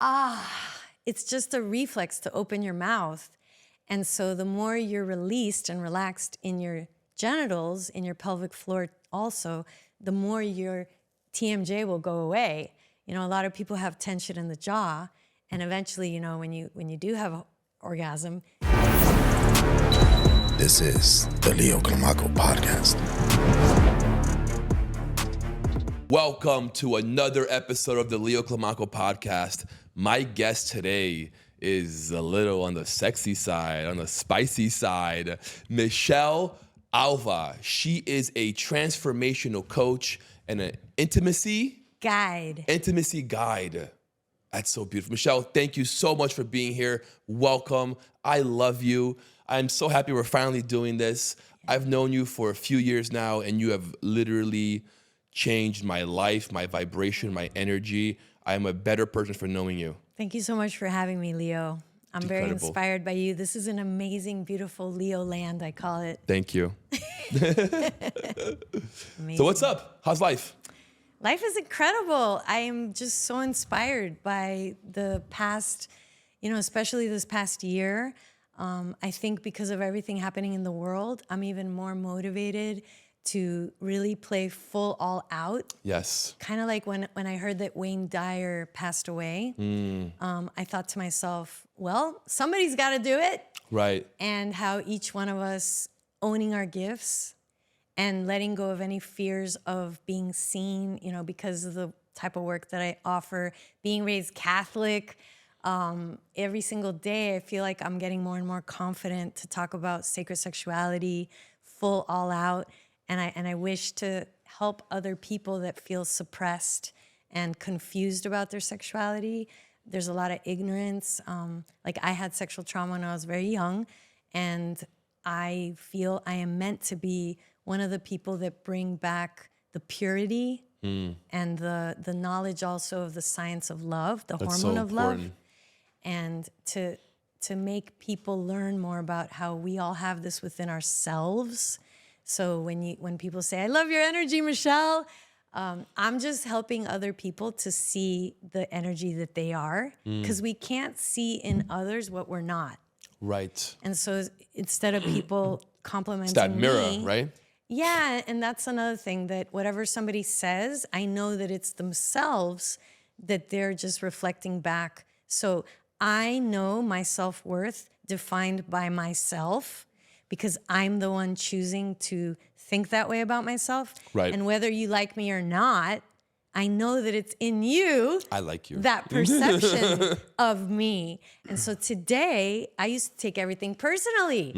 It's just a reflex to open your mouth. And so the more you're released and relaxed in your genitals, in your pelvic floor also, the more your TMJ will go away. You know, a lot of people have tension in the jaw, and eventually, you know, when you do have an orgasm. This is the CLIMACO podcast. Welcome to another episode of the CLIMACO podcast. My guest today is a little on the sexy side, on the spicy side. Michelle Alva. She is a transformational coach and an intimacy guide. That's so beautiful. Michelle, thank you so much for being here. Welcome. I love you. I'm so happy we're finally doing this. I've known you for a few years now, and you have literally changed my life, my vibration, my energy. I am a better person for knowing you. Thank you so much for having me, Leo. I'm very inspired by you. This is an amazing, beautiful Leo land, I call it. Thank you. So what's up? How's life? Life is incredible. I am just so inspired by the past, you know, especially this past year. I think because of everything happening in the world, I'm even more motivated to really play full all out. Yes. Kind of like when I heard that Wayne Dyer passed away, I thought to myself, well, somebody's got to do it. Right. And how each one of us owning our gifts and letting go of any fears of being seen, you know, because of the type of work that I offer, being raised Catholic. Every single day, I feel like I'm getting more and more confident to talk about sacred sexuality, full all out. And I wish to help other people that feel suppressed and confused about their sexuality. There's a lot of ignorance. Like I had sexual trauma when I was very young, and I feel I am meant to be one of the people that bring back the purity and the knowledge also of the science of love, the hormone of love, and to make people learn more about how we all have this within ourselves. So when people say, I love your energy, Michelle, I'm just helping other people to see the energy that they are, because we can't see in others what we're not. Right. And so instead of people complimenting it's that mirror, me, right? Yeah, and that's another thing, that whatever somebody says, I know that it's themselves that they're just reflecting back. So I know my self-worth defined by myself, because I'm the one choosing to think that way about myself. Right. And whether you like me or not, I know that it's in you. I like you. That perception of me. And so today, I used to take everything personally.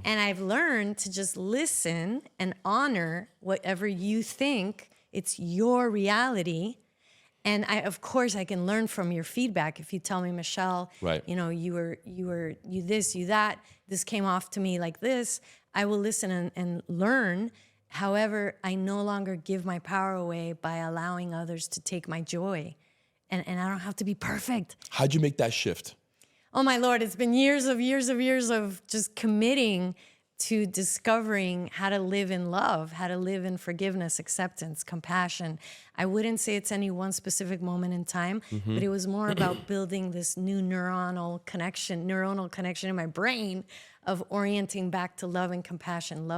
And I've learned to just listen and honor whatever you think. It's your reality. And of course, I can learn from your feedback. If you tell me, Michelle, right, you know, you this, you that, this came off to me like this, I will listen and learn. However, I no longer give my power away by allowing others to take my joy. And I don't have to be perfect. How'd you make that shift? Oh my Lord, it's been years of just committing to discovering how to live in love, how to live in forgiveness, acceptance, compassion. I wouldn't say it's any one specific moment in time, but it was more about building this new neuronal connection in my brain of orienting back to love and compassion.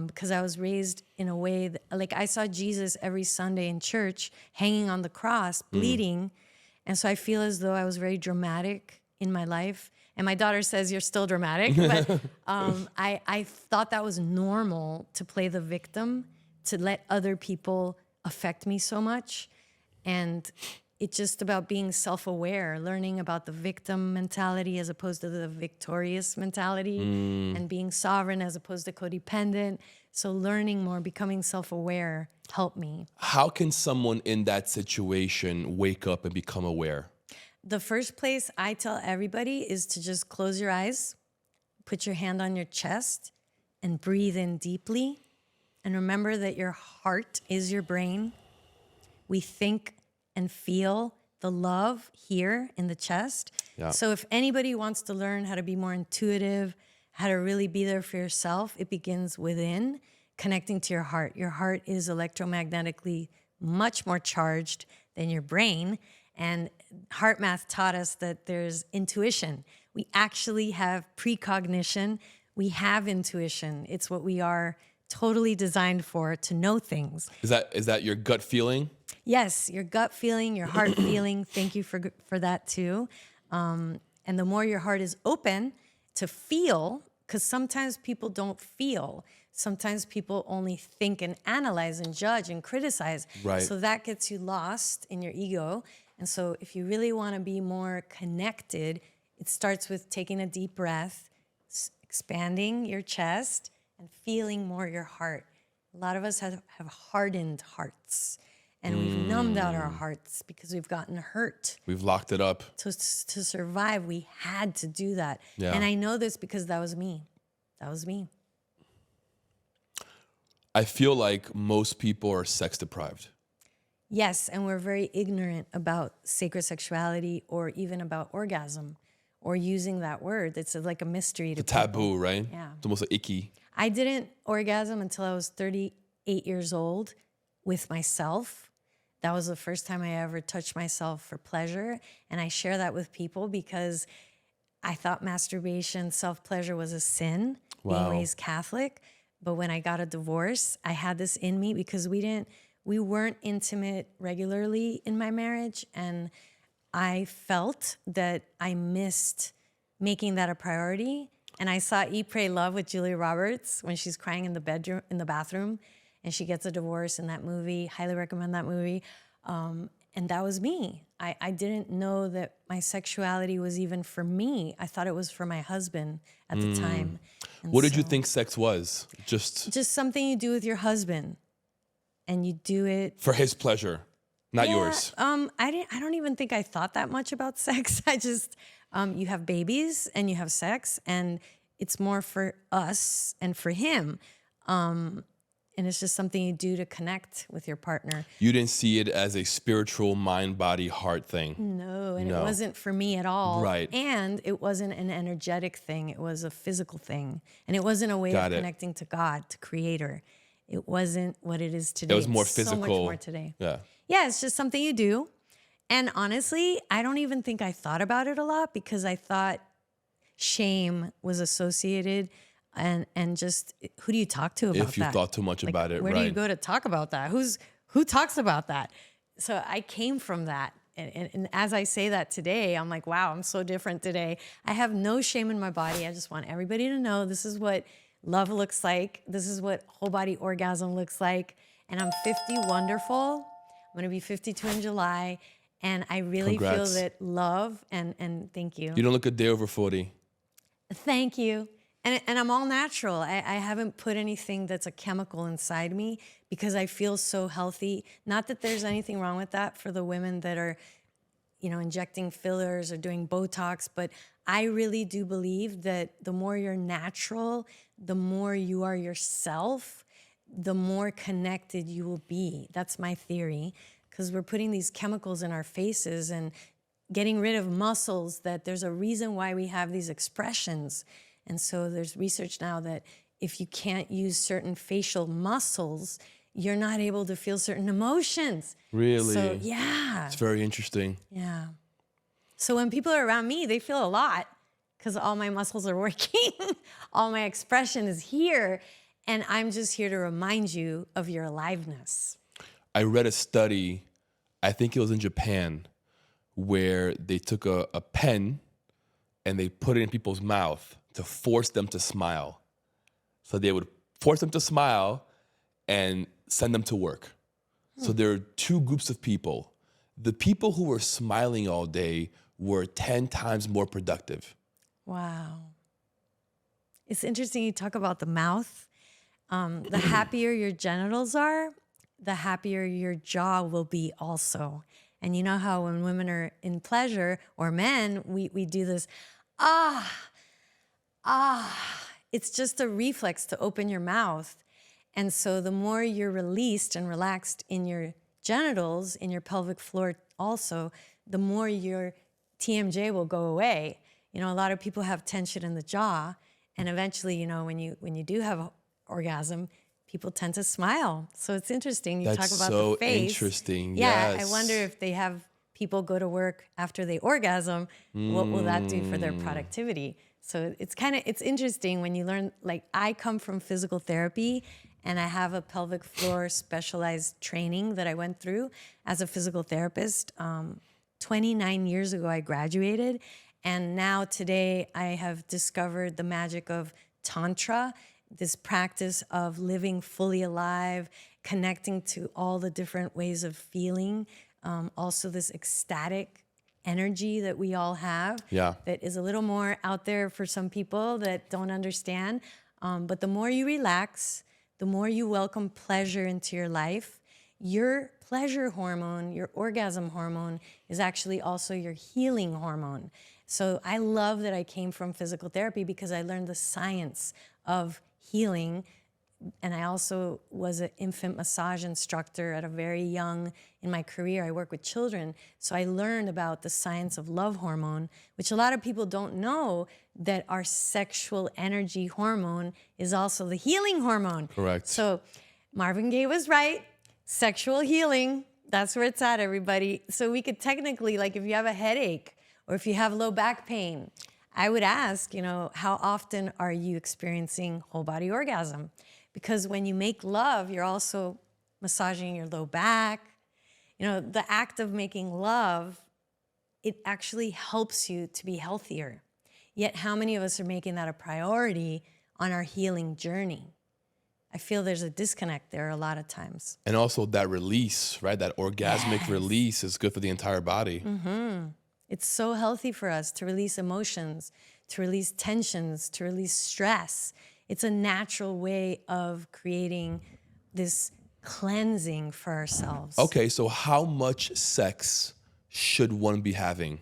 Because I was raised in a way that, like, I saw Jesus every Sunday in church, hanging on the cross, bleeding. And so I feel as though I was very dramatic in my life. And my daughter says, you're still dramatic. But I thought that was normal to play the victim, to let other people affect me so much. And it's just about being self-aware, learning about the victim mentality as opposed to the victorious mentality, and being sovereign as opposed to codependent. So learning more, becoming self-aware helped me. How can someone in that situation wake up and become aware? The first place I tell everybody is to just close your eyes, put your hand on your chest, and breathe in deeply. And remember that your heart is your brain. We think and feel the love here in the chest. Yeah. So if anybody wants to learn how to be more intuitive, how to really be there for yourself, it begins within, connecting to your heart. Your heart is electromagnetically much more charged than your brain. And heart math taught us that there's intuition. We actually have precognition. We have intuition. It's what we are totally designed for, to know things. Is that your gut feeling? Yes, your gut feeling, your heart feeling. Thank you for that too. And the more your heart is open to feel, because sometimes people don't feel. Sometimes people only think and analyze and judge and criticize. Right. So that gets you lost in your ego. And so if you really want to be more connected, it starts with taking a deep breath, expanding your chest, and feeling more your heart. A lot of us have hardened hearts, and we've numbed out our hearts because we've gotten hurt. We've locked it up. To survive, we had to do that. Yeah. And I know this because that was me. That was me. I feel like most people are sex deprived. Yes, and we're very ignorant about sacred sexuality or even about orgasm or using that word. It's like a mystery to The taboo, right? Yeah. It's almost like icky. I didn't orgasm until I was 38 years old with myself. That was the first time I ever touched myself for pleasure. And I share that with people because I thought masturbation, self-pleasure was a sin, Wow. being raised Catholic. But when I got a divorce, I had this in me because we weren't intimate regularly in my marriage. And I felt that I missed making that a priority. And I saw Eat, Pray, Love with Julia Roberts when she's crying in the bathroom, and she gets a divorce in that movie. Highly recommend that movie. And that was me. I didn't know that my sexuality was even for me. I thought it was for my husband at the time. And What did you so- think sex was? Just Just something you do with your husband, and you do it for his pleasure, not Yeah, yours. I don't even think I thought that much about sex. I just you have babies and you have sex, and it's more for us and for him. And it's just something you do to connect with your partner. You didn't see it as a spiritual mind, body, heart thing. No, and No. it wasn't for me at all. Right. And it wasn't an energetic thing. It was a physical thing. And it wasn't a way Got of it. connecting to God, to Creator. It wasn't what it is today. It was more It's physical. So much more today. Yeah. Yeah, it's just something you do. And honestly, I don't even think I thought about it a lot because I thought shame was associated and just who do you talk to about that? If you thought too much about it, Where right. do you go to talk about that? Who talks about that? So I came from that. And as I say that today, I'm like, wow, I'm so different today. I have no shame in my body. I just want everybody to know this is what love looks like. This is what whole body orgasm looks like. And I'm 50, wonderful. I'm going to be 52 in July. And I really feel Congrats. that love and thank you. You don't look a day over 40. Thank you. And I'm all natural. I haven't put anything that's a chemical inside me because I feel so healthy. Not that there's anything wrong with that for the women that are, injecting fillers or doing Botox, but I really do believe that the more you're natural, the more you are yourself, the more connected you will be. That's my theory, because we're putting these chemicals in our faces and getting rid of muscles that there's a reason why we have these expressions. And so there's research now that if you can't use certain facial muscles, you're not able to feel certain emotions. Really? So, yeah. It's very interesting. Yeah. So when people are around me, they feel a lot because all my muscles are working. All my expression is here. And I'm just here to remind you of your aliveness. I read a study, I think it was in Japan, where they took a pen and they put it in people's mouth to force them to smile. So they would force them to smile and send them to work. So there are two groups of people. The people who were smiling all day were 10 times more productive. Wow. It's interesting you talk about the mouth. The happier your genitals are, the happier your jaw will be also. And you know how when women are in pleasure, or men, we do this, it's just a reflex to open your mouth. And so the more you're released and relaxed in your genitals, in your pelvic floor also, the more your TMJ will go away. A lot of people have tension in the jaw, and eventually, when you do have an orgasm, people tend to smile. So it's interesting. You That's talk about so the face. interesting. Yeah, Yes. I wonder if they have people go to work after they orgasm, what will that do for their productivity? So it's interesting when you learn, like I come from physical therapy and I have a pelvic floor specialized training that I went through as a physical therapist. 29 years ago, I graduated. And now today I have discovered the magic of Tantra, this practice of living fully alive, connecting to all the different ways of feeling. Also this ecstatic energy that we all have that is a little more out there for some people that don't understand. But the more you relax, the more you welcome pleasure into your life, your pleasure hormone, your orgasm hormone is actually also your healing hormone. So I love that I came from physical therapy because I learned the science of healing. And I also was an infant massage instructor at a very young in my career. I work with children. So I learned about the science of love hormone, which a lot of people don't know, that our sexual energy hormone is also the healing hormone. Correct. So Marvin Gaye was right. Sexual healing, that's where it's at, everybody. So we could technically, like if you have a headache or if you have low back pain, I would ask, how often are you experiencing whole body orgasm? Because when you make love, you're also massaging your low back. The act of making love, it actually helps you to be healthier. Yet how many of us are making that a priority on our healing journey? I feel there's a disconnect there a lot of times. And also that release, right? That orgasmic release is good for the entire body. It's so healthy for us to release emotions, to release tensions, to release stress. It's a natural way of creating this cleansing for ourselves. Okay, so how much sex should one be having?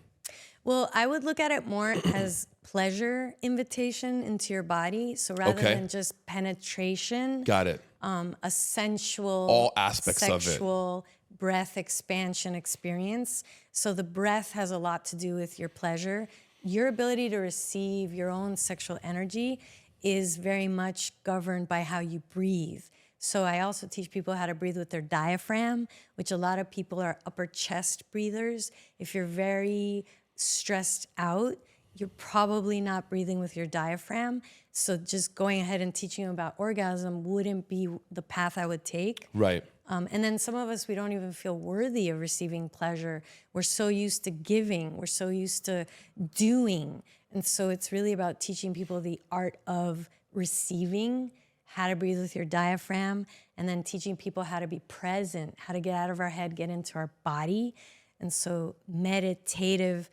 Well, I would look at it more as pleasure invitation into your body. So rather than just penetration. Got it. A sensual, all aspects of it. Sexual breath expansion experience. So the breath has a lot to do with your pleasure. Your ability to receive your own sexual energy is very much governed by how you breathe. So I also teach people how to breathe with their diaphragm, which a lot of people are upper chest breathers. If you're very stressed out, you're probably not breathing with your diaphragm. So just going ahead and teaching them about orgasm wouldn't be the path I would take. Right. And then some of us, we don't even feel worthy of receiving pleasure. We're so used to giving. We're so used to doing. And so it's really about teaching people the art of receiving, how to breathe with your diaphragm, and then teaching people how to be present, how to get out of our head, get into our body. And so meditative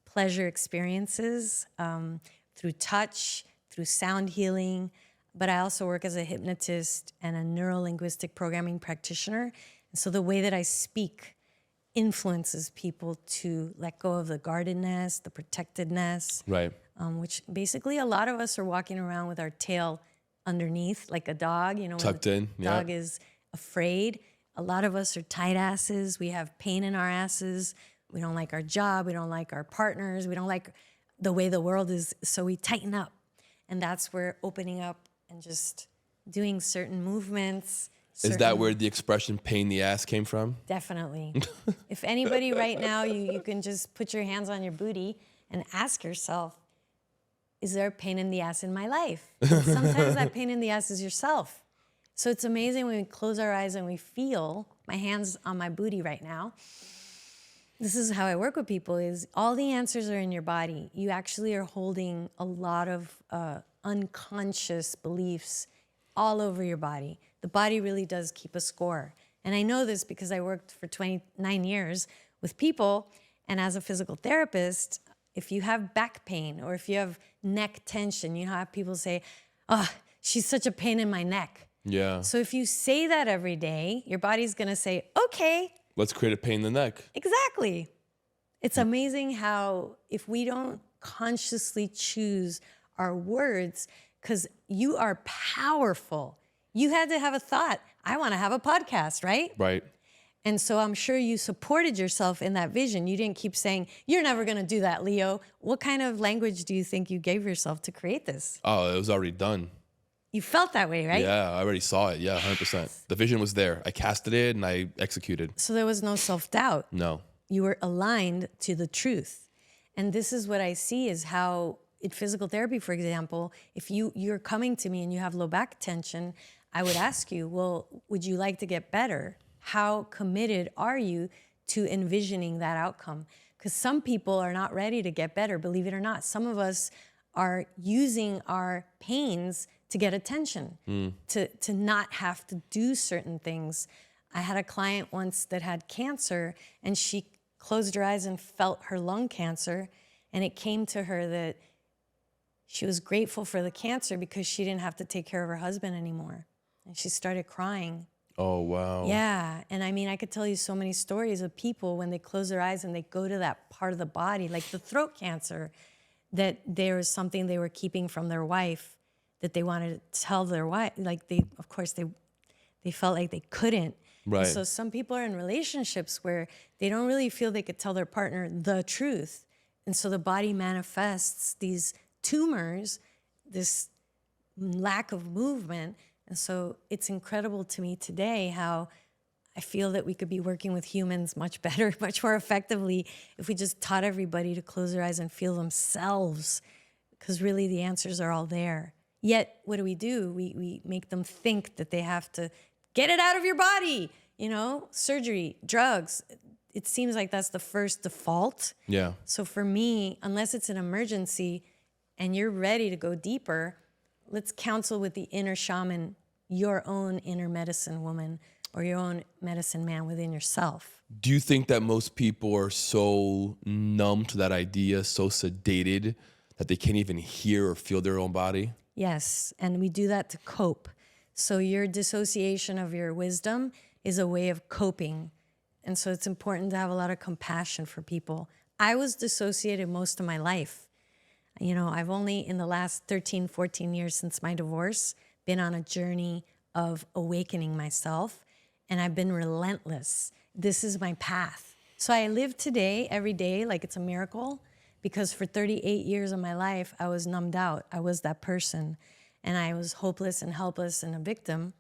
pleasure experiences through touch, through sound healing. But I also work as a hypnotist and a neuro-linguistic programming practitioner. And so the way that I speak influences people to let go of the guardedness, the protectedness. Right. Which basically a lot of us are walking around with our tail underneath like a dog, tucked in. The dog is afraid. A lot of us are tight asses. We have pain in our asses. We don't like our job. We don't like our partners. We don't like the way the world is. So we tighten up. And that's where opening up and just doing certain movements. Is that where the expression pain in the ass came from? Definitely. If anybody right now, you can just put your hands on your booty and ask yourself, is there a pain in the ass in my life? And sometimes that pain in the ass is yourself. So it's amazing when we close our eyes and we feel, my hands on my booty right now. This is how I work with people, is all the answers are in your body. You actually are holding a lot of unconscious beliefs all over your body. The body really does keep a score. And I know this because I worked for 29 years with people, and as a physical therapist, if you have back pain or if you have neck tension, you know how people say, oh, she's such a pain in my neck. Yeah. So if you say that every day, your body's gonna say, okay. Let's create a pain in the neck. Exactly. It's amazing how if we don't consciously choose our words, because you are powerful. You had to have a thought, I wanna have a podcast, right? Right. And so I'm sure you supported yourself in that vision. You didn't keep saying, you're never gonna do that, Leo. What kind of language do you think you gave yourself to create this? Oh, it was already done. You felt that way, right? Yeah, I already saw it. Yeah, 100%. The vision was there. I casted it and I executed. So there was no self-doubt. No. you were aligned to the truth. And this is what I see is how in physical therapy, for example, if you're coming to me and you have low back tension, I would ask you, well, would you like to get better? How committed are you to envisioning that outcome? Because some people are not ready to get better, believe it or not. Some of us are using our pains to get attention, to not have to do certain things. I had a client once that had cancer, and she closed her eyes and felt her lung cancer, and it came to her that she was grateful for the cancer because she didn't have to take care of her husband anymore. And she started crying. Oh, wow. Yeah, and I mean, I could tell you so many stories of people when they close their eyes and they go to that part of the body, like the throat cancer, that there was something they were keeping from their wife that they wanted to tell their wife. Like they felt like they couldn't. Right. And so some people are in relationships where they don't really feel they could tell their partner the truth. And so the body manifests these tumors, this lack of movement. And so it's incredible to me today how I feel that we could be working with humans much better, much more effectively if we just taught everybody to close their eyes and feel themselves, because really the answers are all there. Yet, what do? We make them think that they have to get it out of your body, surgery, drugs. It seems like that's the first default. Yeah. So for me, unless it's an emergency and you're ready to go deeper, let's counsel with the inner shaman, your own inner medicine woman or your own medicine man within yourself. Do you think that most people are so numb to that idea, so sedated, that they can't even hear or feel their own body? Yes, and we do that to cope. So your dissociation of your wisdom is a way of coping. And so it's important to have a lot of compassion for people. I was dissociated most of my life. I've only in the last 13, 14 years since my divorce been on a journey of awakening myself, and I've been relentless. This is my path. So I live today, every day, like it's a miracle, because for 38 years of my life, I was numbed out. I was that person, and I was hopeless and helpless and a victim.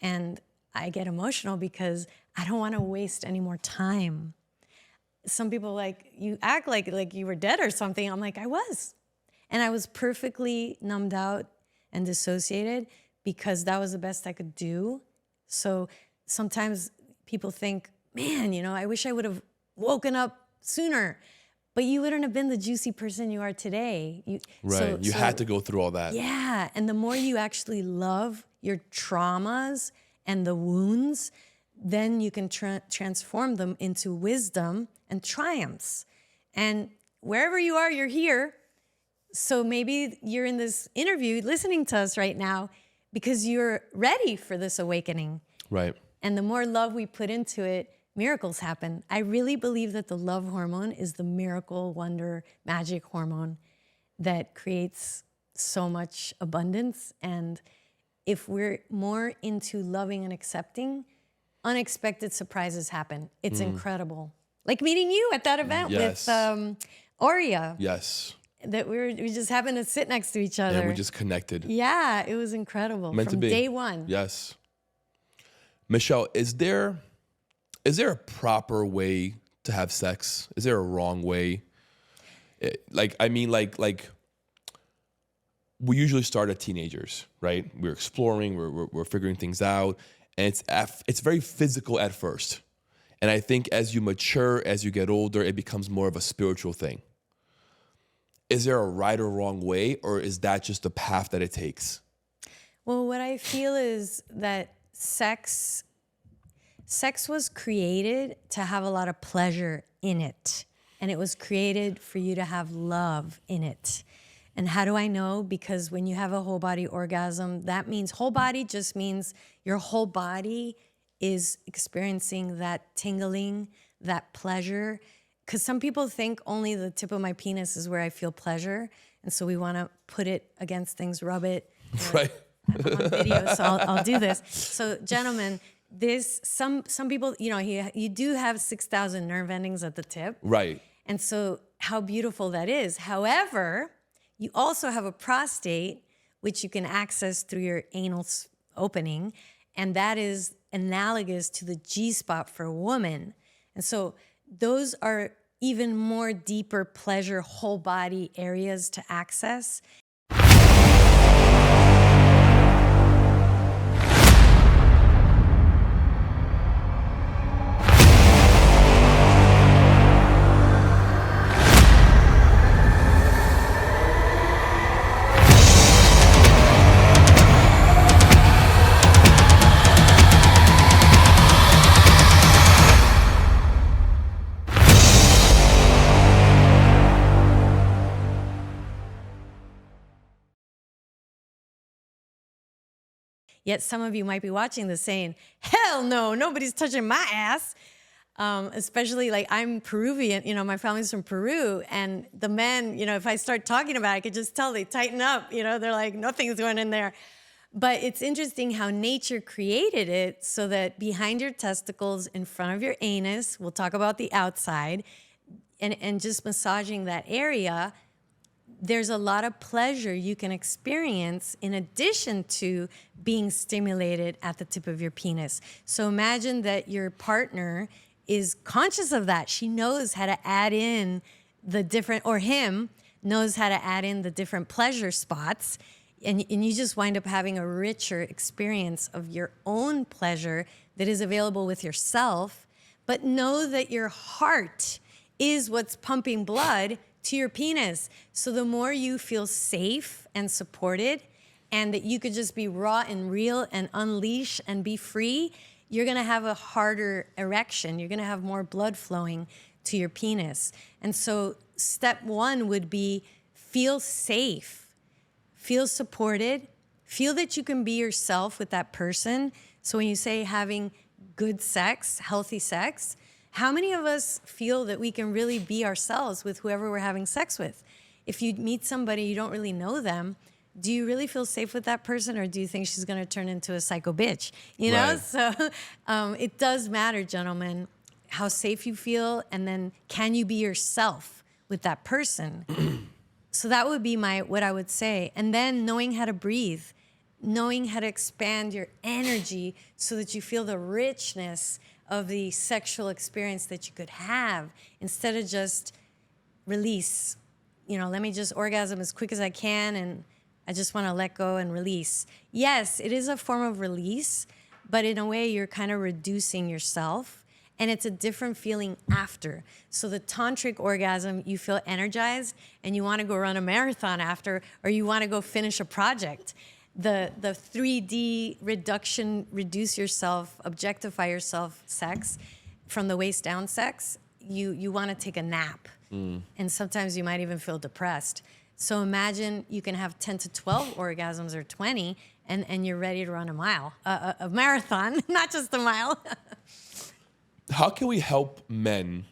And I get emotional because I don't want to waste any more time. Some people you act like you were dead or something. I'm like, I was. And I was perfectly numbed out and dissociated because that was the best I could do. So sometimes people think, man, I wish I would have woken up sooner. But you wouldn't have been the juicy person you are today. Right. You had to go through all that. Yeah. And the more you actually love your traumas and the wounds, then you can transform them into wisdom and triumphs. And wherever you are, you're here. So maybe you're in this interview listening to us right now because you're ready for this awakening. Right. And the more love we put into it, miracles happen. I really believe that the love hormone is the miracle, wonder, magic hormone that creates so much abundance. And if we're more into loving and accepting, unexpected surprises happen. It's incredible. Like meeting you at that event with Aurea. Yes. That we just happened to sit next to each other. And we just connected. Yeah, it was incredible. Meant from to be. Day one. Yes. Michelle, is there a proper way to have sex? Is there a wrong way? We usually start at teenagers, right? We're exploring, we're figuring things out, and it's very physical at first. And I think as you mature, as you get older, it becomes more of a spiritual thing. Is there a right or wrong way, or is that just the path that it takes? Well, what I feel is that sex was created to have a lot of pleasure in it. And it was created for you to have love in it. And how do I know? Because when you have a whole body orgasm, that means whole body just means your whole body is experiencing that tingling, that pleasure. Because some people think only the tip of my penis is where I feel pleasure. And so we want to put it against things, rub it. Right. I'm on video, so I'll do this. So gentlemen, some people, you do have 6,000 nerve endings at the tip. Right. And so how beautiful that is. However, you also have a prostate, which you can access through your anal opening. And that is analogous to the G-spot for a woman. And so those are even more deeper pleasure, whole body areas to access. Yet some of you might be watching this saying, hell no, nobody's touching my ass. Especially like I'm Peruvian, my family's from Peru, and the men, if I start talking about it, I could just tell they tighten up, they're like, nothing's going in there. But it's interesting how nature created it so that behind your testicles, in front of your anus, we'll talk about the outside, and just massaging that area, there's a lot of pleasure you can experience in addition to being stimulated at the tip of your penis. So imagine that your partner is conscious of that. She knows how to add in the different, or him knows how to add in the different pleasure spots. And you just wind up having a richer experience of your own pleasure that is available with yourself. But know that your heart is what's pumping blood to your penis. So the more you feel safe and supported, and that you could just be raw and real and unleash and be free, you're gonna have a harder erection. You're gonna have more blood flowing to your penis. And so step one would be feel safe, feel supported, feel that you can be yourself with that person. So when you say having good sex, healthy sex, how many of us feel that we can really be ourselves with whoever we're having sex with? If you meet somebody, you don't really know them, do you really feel safe with that person, or do you think she's going to turn into a psycho bitch? You know? Right. So it does matter, gentlemen, how safe you feel, and then can you be yourself with that person? So that would be what I would say. And then knowing how to breathe, knowing how to expand your energy so that you feel the richness of the sexual experience that you could have, instead of just release. Let me just orgasm as quick as I can, and I just want to let go and release. Yes, it is a form of release, but in a way you're kind of reducing yourself, and it's a different feeling after. So the tantric orgasm, you feel energized and you want to go run a marathon after, or you want to go finish a project. The 3D reduction, reduce yourself, objectify yourself sex, from the waist down sex, you want to take a nap. And sometimes you might even feel depressed. So imagine you can have 10 to 12 orgasms or 20, and you're ready to run a mile, a marathon, not just a mile. How can we help men?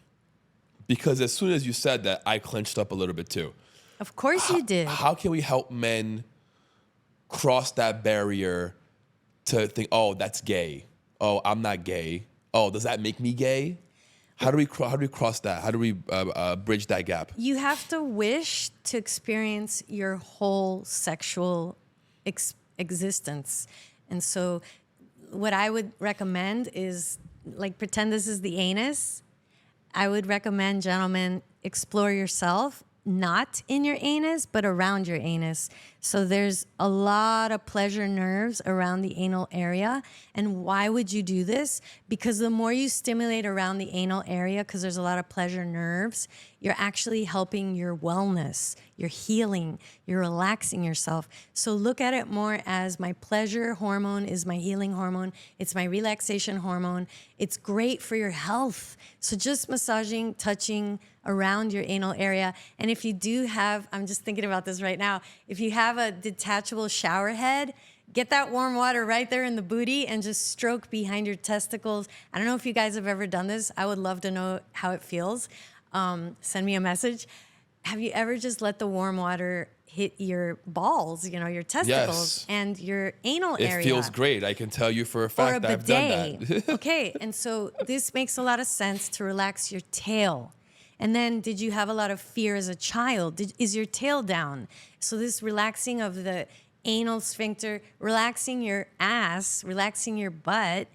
Because as soon as you said that, I clenched up a little bit too. Of course you did. How can we help men cross that barrier to think, oh, that's gay. Oh, I'm not gay. Oh, does that make me gay? How do we cross that? How do we bridge that gap? You have to wish to experience your whole sexual existence. And so what I would recommend is, like, pretend this is the anus. I would recommend, gentlemen, explore yourself, not in your anus, but around your anus. So there's a lot of pleasure nerves around the anal area. And why would you do this? Because the more you stimulate around the anal area, because there's a lot of pleasure nerves, you're actually helping your wellness, you're healing, you're relaxing yourself. So look at it more as my pleasure hormone is my healing hormone. It's my relaxation hormone. It's great for your health. So just massaging, touching around your anal area. And if you do have, I'm just thinking about this right now, if you have a detachable shower head, get that warm water right there in the booty and just stroke behind your testicles. I don't know if you guys have ever done this. I would love to know how it feels. Send me a message. Have you ever just let the warm water hit your balls, your testicles, Yes. and your anal area? It feels great. I can tell you for a fact that I've done that. Okay, and so this makes a lot of sense to relax your tail. And then, did you have a lot of fear as a child? Is your tail down? So this relaxing of the anal sphincter, relaxing your ass, relaxing your butt,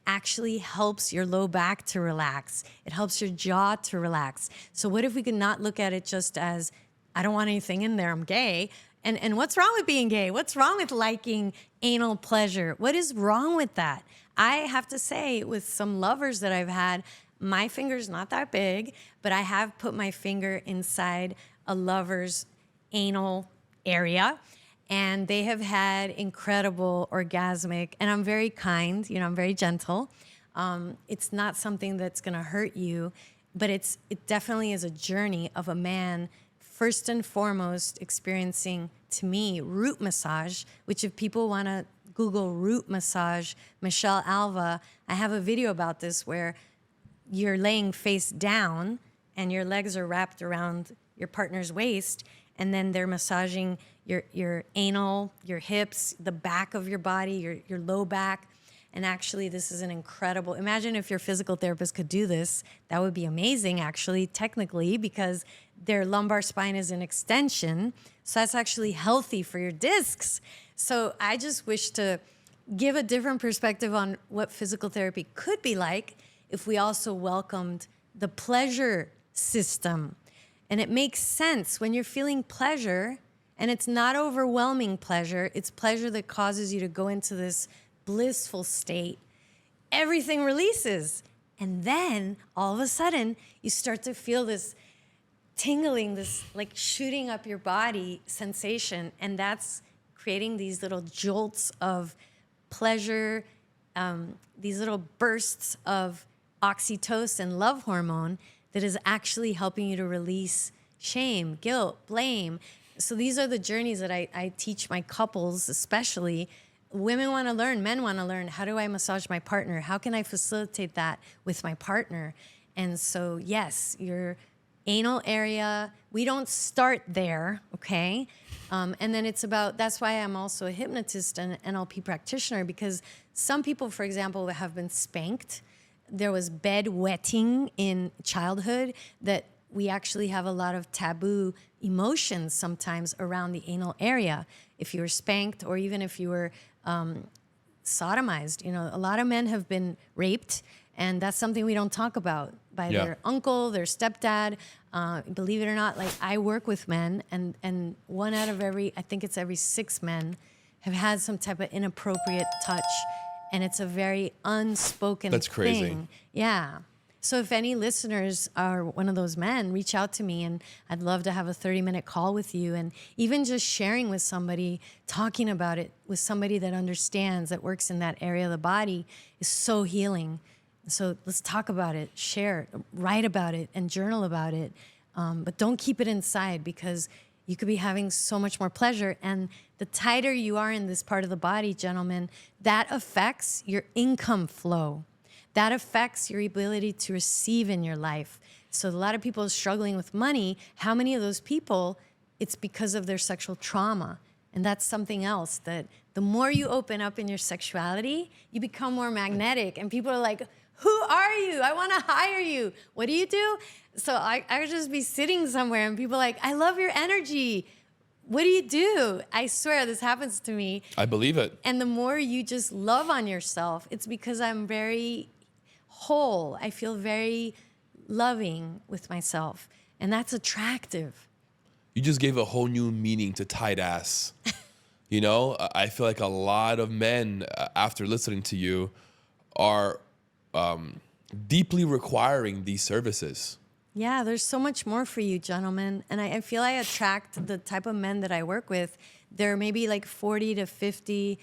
actually helps your low back to relax. It helps your jaw to relax. So what if we could not look at it just as, I don't want anything in there, I'm gay. And what's wrong with being gay? What's wrong with liking anal pleasure? What is wrong with that? I have to say, with some lovers that I've had, my finger's not that big, but I have put my finger inside a lover's anal area, and they have had incredible orgasmic, and I'm very kind, I'm very gentle. It's not something that's gonna hurt you, but it definitely is a journey of a man first and foremost experiencing, to me, root massage, which if people wanna Google root massage, Michelle Alva, I have a video about this where you're laying face down and your legs are wrapped around your partner's waist, and then they're massaging your anal, your hips, the back of your body, your low back. And actually, this is an incredible, imagine if your physical therapist could do this. That would be amazing, actually, technically, because their lumbar spine is an extension. So that's actually healthy for your discs. So I just wish to give a different perspective on what physical therapy could be like if we also welcomed the pleasure system. And it makes sense when you're feeling pleasure, and it's not overwhelming pleasure, it's pleasure that causes you to go into this blissful state. Everything releases. And then all of a sudden, you start to feel this tingling, this like shooting up your body sensation. And that's creating these little jolts of pleasure, these little bursts of oxytocin, love hormone, that is actually helping you to release shame, guilt, blame. So these are the journeys that I teach my couples, especially. Women want to learn, men want to learn. How do I massage my partner? How can I facilitate that with my partner? And so, yes, your anal area, we don't start there, okay? And then it's about, that's why I'm also a hypnotist and NLP practitioner, because some people, for example, have been spanked. There was bedwetting in childhood, that we actually have a lot of taboo emotions sometimes around the anal area. If you were spanked, or even if you were sodomized, a lot of men have been raped, and that's something we don't talk about by their uncle, their stepdad. Believe it or not, like I work with men, and one out of every 6 men have had some type of inappropriate touch. And it's a very unspoken That's crazy. thing. Yeah. So if any listeners are one of those men, reach out to me, and I'd love to have a 30-minute call with you. And even just sharing with somebody, talking about it with somebody that understands, that works in that area of the body, is so healing. So let's talk about it, share, write about it, and journal about it. But don't keep it inside, because you could be having so much more pleasure. And the tighter you are in this part of the body, gentlemen, that affects your income flow. That affects your ability to receive in your life. So a lot of people are struggling with money. How many of those people, it's because of their sexual trauma? And that's something else, that the more you open up in your sexuality, you become more magnetic. And people are like, who are you? I want to hire you. What do you do? So I would just be sitting somewhere, and people are like, I love your energy. What do you do? I swear this happens to me. I believe it. And the more you just love on yourself, it's because I'm very whole. I feel very loving with myself. And that's attractive. You just gave a whole new meaning to tight ass. I feel like a lot of men, after listening to you, are deeply requiring these services. Yeah, there's so much more for you, gentlemen. And I feel I attract the type of men that I work with. They're maybe like 40 to 50,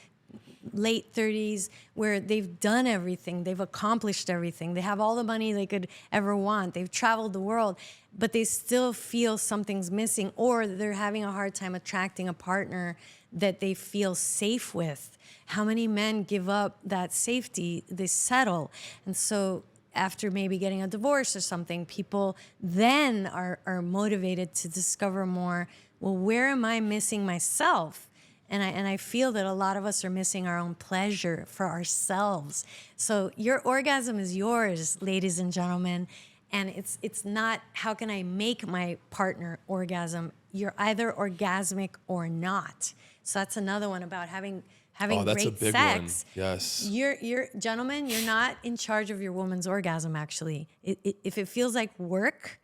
late 30s, where they've done everything. They've accomplished everything. They have all the money they could ever want. They've traveled the world, but they still feel something's missing, or they're having a hard time attracting a partner that they feel safe with. How many men give up that safety? They settle. And so after maybe getting a divorce or something, people then are motivated to discover more, well, where am I missing myself? And I feel that a lot of us are missing our own pleasure for ourselves. So your orgasm is yours, ladies and gentlemen. And it's not, how can I make my partner orgasm? You're either orgasmic or not. So that's another one about having having that's a great big sex. one. Yes. You're gentlemen, you're not in charge of your woman's orgasm, actually. If it feels like work,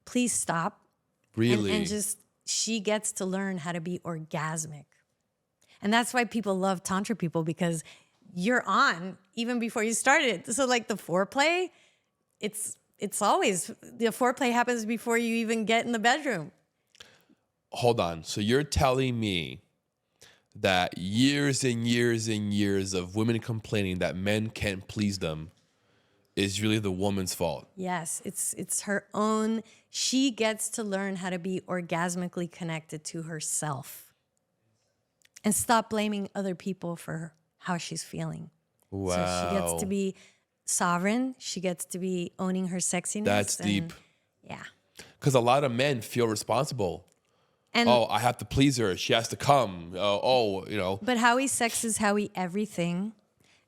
please stop. Really? And just, she gets to learn how to be orgasmic. And that's why people love Tantra people, because you're on even before you started. So like the foreplay, it's always, the foreplay happens before you even get in the bedroom. Hold on. So you're telling me that years and years and years of women complaining that men can't please them is really the woman's fault? Yes, it's her own. She gets to learn how to be orgasmically connected to herself and stop blaming other people for how she's feeling. Wow. So she gets to be sovereign. She gets to be owning her sexiness. That's deep. Yeah. Because a lot of men feel responsible. And I have to please her. She has to come. But Howie sex is Howie everything.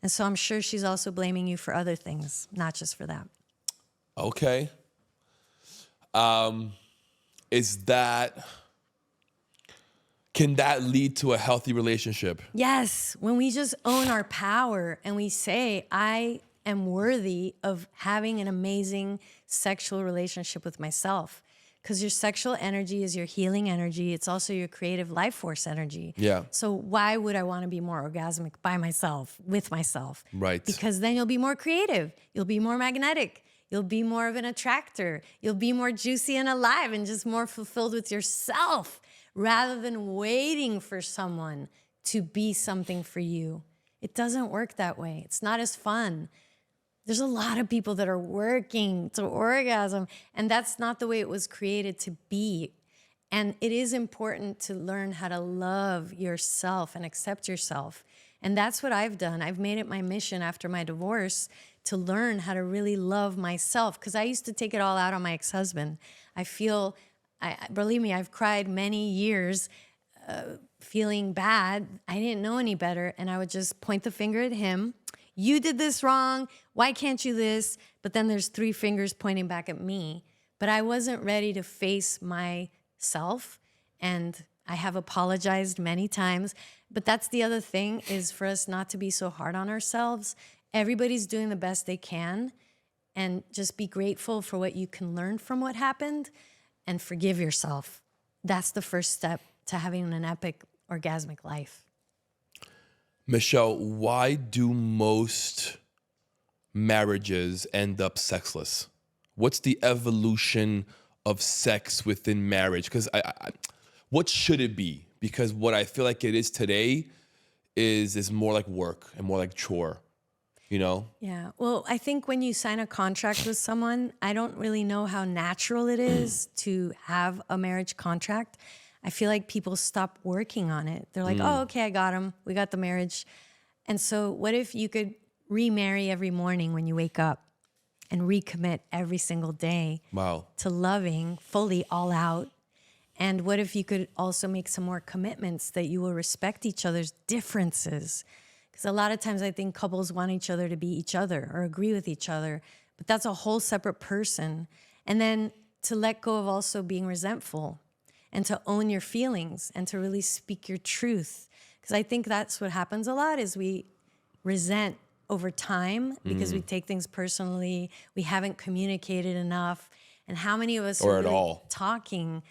And so I'm sure she's also blaming you for other things, not just for that. Okay. Can that lead to a healthy relationship? Yes. When we just own our power and we say, I am worthy of having an amazing sexual relationship with myself. Because your sexual energy is your healing energy. It's also your creative life force energy. Yeah. So why would I want to be more orgasmic by myself, with myself? Right. Because then you'll be more creative. You'll be more magnetic. You'll be more of an attractor. You'll be more juicy and alive and just more fulfilled with yourself, rather than waiting for someone to be something for you. It doesn't work that way. It's not as fun. There's a lot of people that are working to orgasm, and that's not the way it was created to be. And it is important to learn how to love yourself and accept yourself. And that's what I've done. I've made it my mission after my divorce to learn how to really love myself, because I used to take it all out on my ex-husband. Believe me, I've cried many years feeling bad. I didn't know any better, and I would just point the finger at him. You did this wrong. Why can't you this? But then there's 3 fingers pointing back at me. But I wasn't ready to face myself. And I have apologized many times. But that's the other thing, is for us not to be so hard on ourselves. Everybody's doing the best they can. And just be grateful for what you can learn from what happened and forgive yourself. That's the first step to having an epic orgasmic life. Michelle, why do most marriages end up sexless? What's the evolution of sex within marriage? Because what should it be? Because what I feel like it is today is more like work and more like chore, you know? Yeah. Well, I think when you sign a contract with someone, I don't really know how natural it is to have a marriage contract. I feel like people stop working on it. They're like, oh, okay, I got him. We got the marriage. And so what if you could remarry every morning when you wake up and recommit every single day to loving fully all out? And what if you could also make some more commitments that you will respect each other's differences? Because a lot of times I think couples want each other to be each other or agree with each other, but that's a whole separate person. And then to let go of also being resentful, and to own your feelings and to really speak your truth. Because I think that's what happens a lot, is we resent over time because we take things personally. We haven't communicated enough. And how many of us are really talking?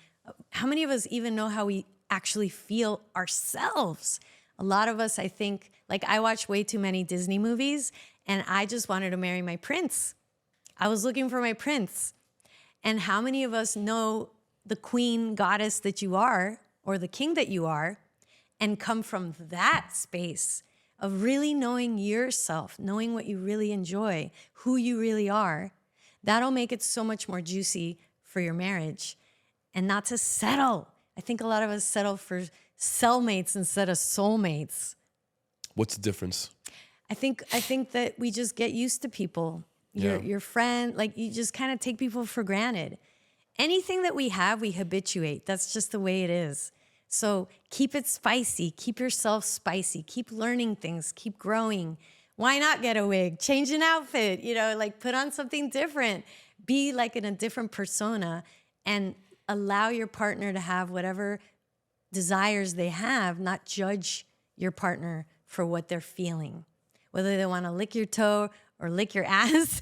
How many of us even know how we actually feel ourselves? A lot of us, I think, like I watch way too many Disney movies and I just wanted to marry my prince. I was looking for my prince. And how many of us know the queen goddess that you are, or the king that you are, and come from that space of really knowing yourself, knowing what you really enjoy, who you really are? That'll make it so much more juicy for your marriage. And not to settle. I think a lot of us settle for cellmates instead of soulmates. What's the difference? I think that we just get used to people. Your friend, like you just kind of take people for granted. Anything that we have, we habituate. That's just the way it is. So keep it spicy. Keep yourself spicy. Keep learning things. Keep growing. Why not get a wig? Change an outfit, like put on something different. Be like in a different persona and allow your partner to have whatever desires they have, not judge your partner for what they're feeling. Whether they want to lick your toe or lick your ass,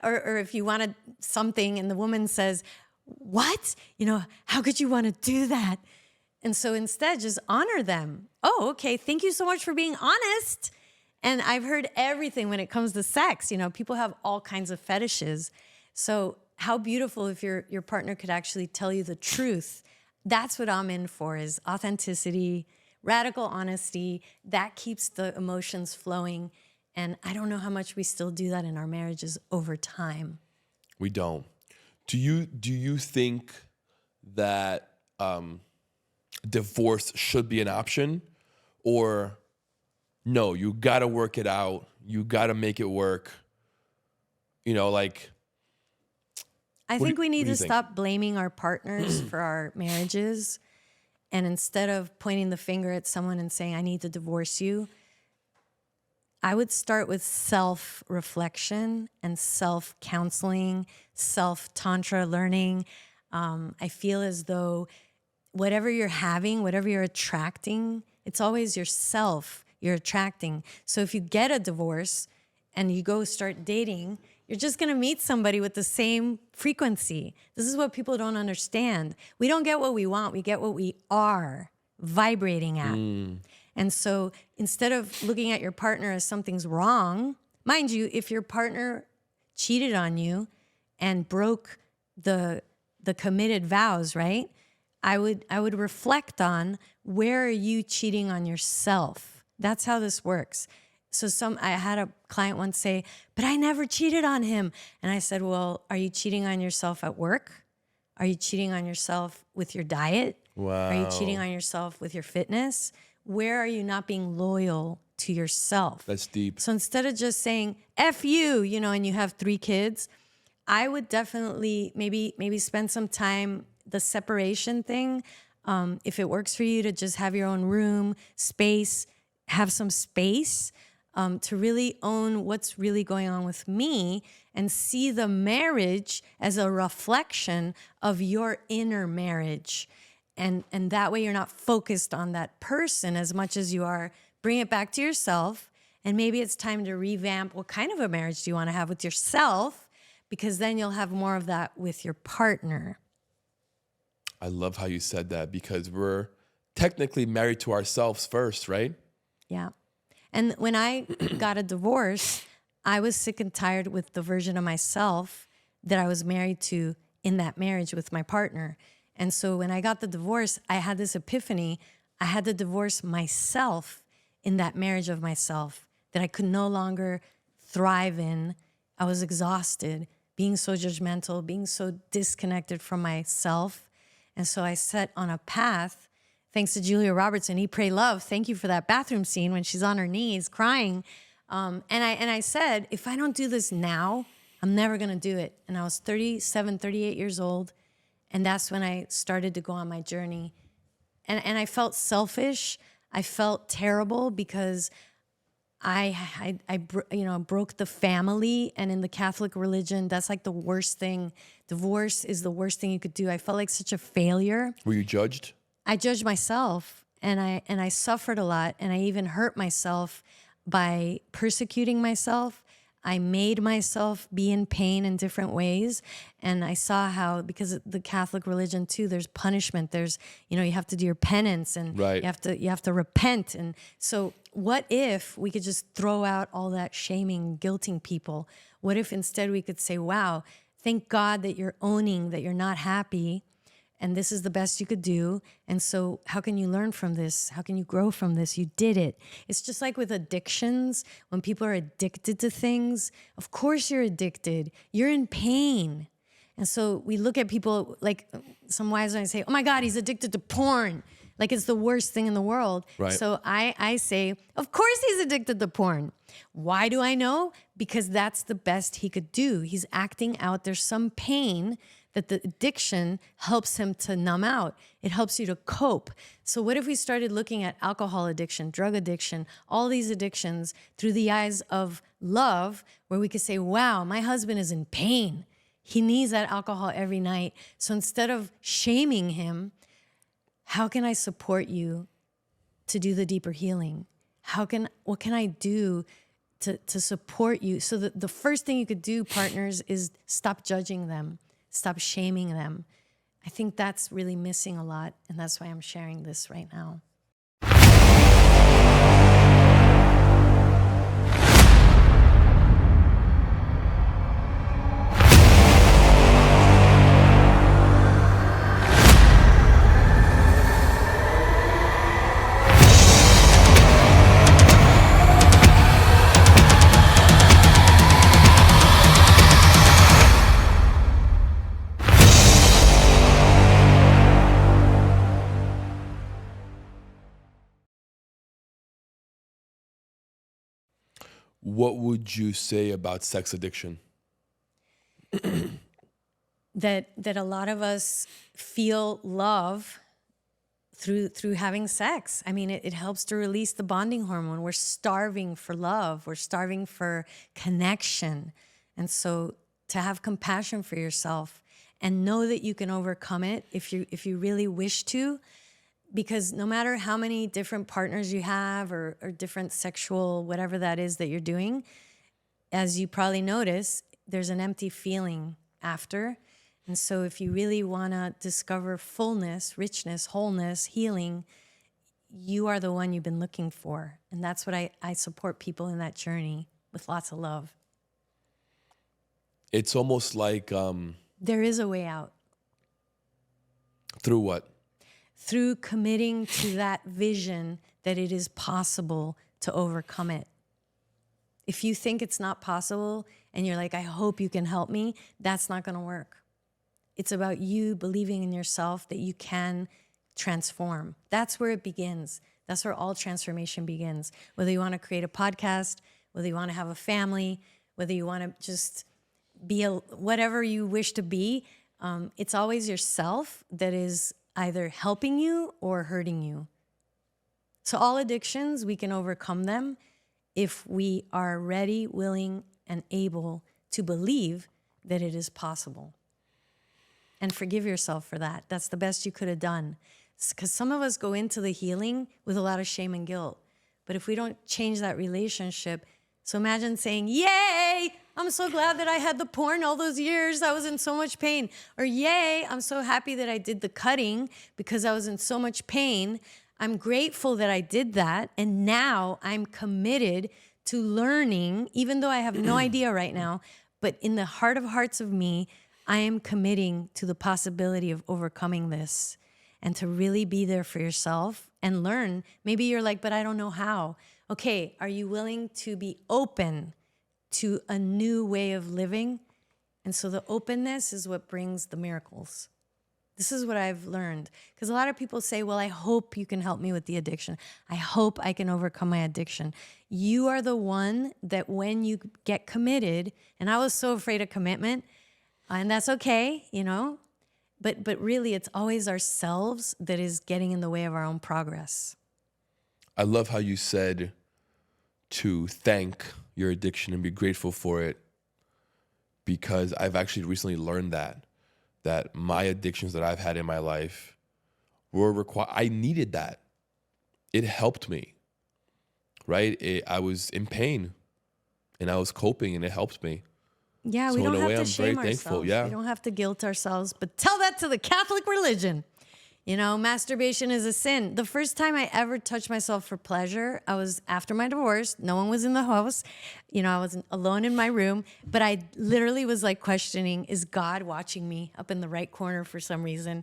or if you wanted something and the woman says, what? How could you want to do that? And so instead, just honor them. Oh, okay. Thank you so much for being honest. And I've heard everything when it comes to sex. People have all kinds of fetishes. So how beautiful if your partner could actually tell you the truth. That's what I'm in for, is authenticity, radical honesty. That keeps the emotions flowing. And I don't know how much we still do that in our marriages over time. We don't. Do you think that divorce should be an option, or no, you got to work it out, you got to make it work? I think we need to stop blaming our partners for our marriages. And instead of pointing the finger at someone and saying, I need to divorce you, I would start with self-reflection and self-counseling, self-tantra learning. I feel as though whatever you're having, whatever you're attracting, it's always yourself you're attracting. So if you get a divorce and you go start dating, you're just going to meet somebody with the same frequency. This is what people don't understand. We don't get what we want. We get what we are vibrating at. And so instead of looking at your partner as something's wrong, mind you, if your partner cheated on you and broke the committed vows, right? I would reflect on, where are you cheating on yourself? That's how this works. So I had a client once say, but I never cheated on him. And I said, well, are you cheating on yourself at work? Are you cheating on yourself with your diet? Wow. Are you cheating on yourself with your fitness? Where are you not being loyal to yourself? That's deep. So instead of just saying, F you, and you have 3 kids, I would definitely maybe spend some time, the separation thing, if it works for you to just have your own room, space, have some space, to really own what's really going on with me and see the marriage as a reflection of your inner marriage. And that way you're not focused on that person as much as you are. Bring it back to yourself. And maybe it's time to revamp, what kind of a marriage do you want to have with yourself? Because then you'll have more of that with your partner. I love how you said that, because we're technically married to ourselves first, right? Yeah. And when I got a divorce, I was sick and tired with the version of myself that I was married to in that marriage with my partner. And so when I got the divorce, I had this epiphany. I had to divorce myself in that marriage of myself that I could no longer thrive in. I was exhausted, being so judgmental, being so disconnected from myself. And so I set on a path, thanks to Julia Roberts and Eat, Pray, Love. Thank you for that bathroom scene when she's on her knees crying. And I said, if I don't do this now, I'm never going to do it. And I was 37, 38 years old. And that's when I started to go on my journey. And I felt selfish. I felt terrible because I broke the family. And in the Catholic religion, that's like the worst thing. Divorce is the worst thing you could do. I felt like such a failure. Were you judged? I judged myself, and I suffered a lot, and I even hurt myself by persecuting myself. I made myself be in pain in different ways. And I saw how, because of the Catholic religion too, there's punishment. There's, you have to do your penance, and right. you have to repent. And so what if we could just throw out all that shaming, guilting people? What if instead we could say, wow, thank God that you're owning that you're not happy, and this is the best you could do. And so how can you learn from this? How can you grow from this? You did it. It's just like with addictions. When people are addicted to things, of course you're addicted. You're in pain. And so we look at people, like some wise men say, oh my God, he's addicted to porn. Like it's the worst thing in the world. Right. So I say, of course he's addicted to porn. Why do I know? Because that's the best he could do. He's acting out. There's some pain that the addiction helps him to numb out. It helps you to cope. So what if we started looking at alcohol addiction, drug addiction, all these addictions through the eyes of love, where we could say, wow, my husband is in pain. He needs that alcohol every night. So instead of shaming him, how can I support you to do the deeper healing? what can I do to support you? So the first thing you could do, partners, is stop judging them, stop shaming them. I think that's really missing a lot, and that's why I'm sharing this right now. What would you say about sex addiction? That a lot of us feel love through having sex. I mean, it helps to release the bonding hormone. We're starving for love. We're starving for connection. And so to have compassion for yourself and know that you can overcome it if you really wish to, because no matter how many different partners you have or different sexual, whatever that is that you're doing, as you probably notice, there's an empty feeling after. And so if you really want to discover fullness, richness, wholeness, healing, you are the one you've been looking for. And that's what I support people in that journey with lots of love. It's almost like... there is a way out. Through what? Through committing to that vision that it is possible to overcome it. If you think it's not possible and you're like, I hope you can help me, that's not going to work. It's about you believing in yourself that you can transform. That's where it begins. That's where all transformation begins. Whether you want to create a podcast, whether you want to have a family, whether you want to just be whatever you wish to be, it's always yourself that is either helping you or hurting you. So all addictions, we can overcome them if we are ready, willing, and able to believe that it is possible. And forgive yourself for that. That's the best you could have done. Because some of us go into the healing with a lot of shame and guilt. But if we don't change that relationship, so imagine saying, yay, I'm so glad that I had the porn all those years. I was in so much pain. Or yay, I'm so happy that I did the cutting because I was in so much pain. I'm grateful that I did that. And now I'm committed to learning, even though I have no idea right now, but in the heart of hearts of me, I am committing to the possibility of overcoming this and to really be there for yourself and learn. Maybe you're like, but I don't know how. Okay, are you willing to be open to a new way of living? And so the openness is what brings the miracles. This is what I've learned. Because a lot of people say, well, I hope you can help me with the addiction. I hope I can overcome my addiction. You are the one that when you get committed, and I was so afraid of commitment, and that's okay, you know, but really it's always ourselves that is getting in the way of our own progress. I love how you said to thank your addiction and be grateful for it, because I've actually recently learned that my addictions that I've had in my life were required. I needed that. It helped me, right? I was in pain and I was coping and it helped me. Yeah, So we don't in a have way, to I'm very shame thankful, ourselves. yeah. We don't have to guilt ourselves, but tell that to the Catholic religion. You know, masturbation is a sin. The first time I ever touched myself for pleasure, I was after my divorce. No one was in the house. You know, I was alone in my room, but I literally was like questioning, is God watching me up in the right corner for some reason?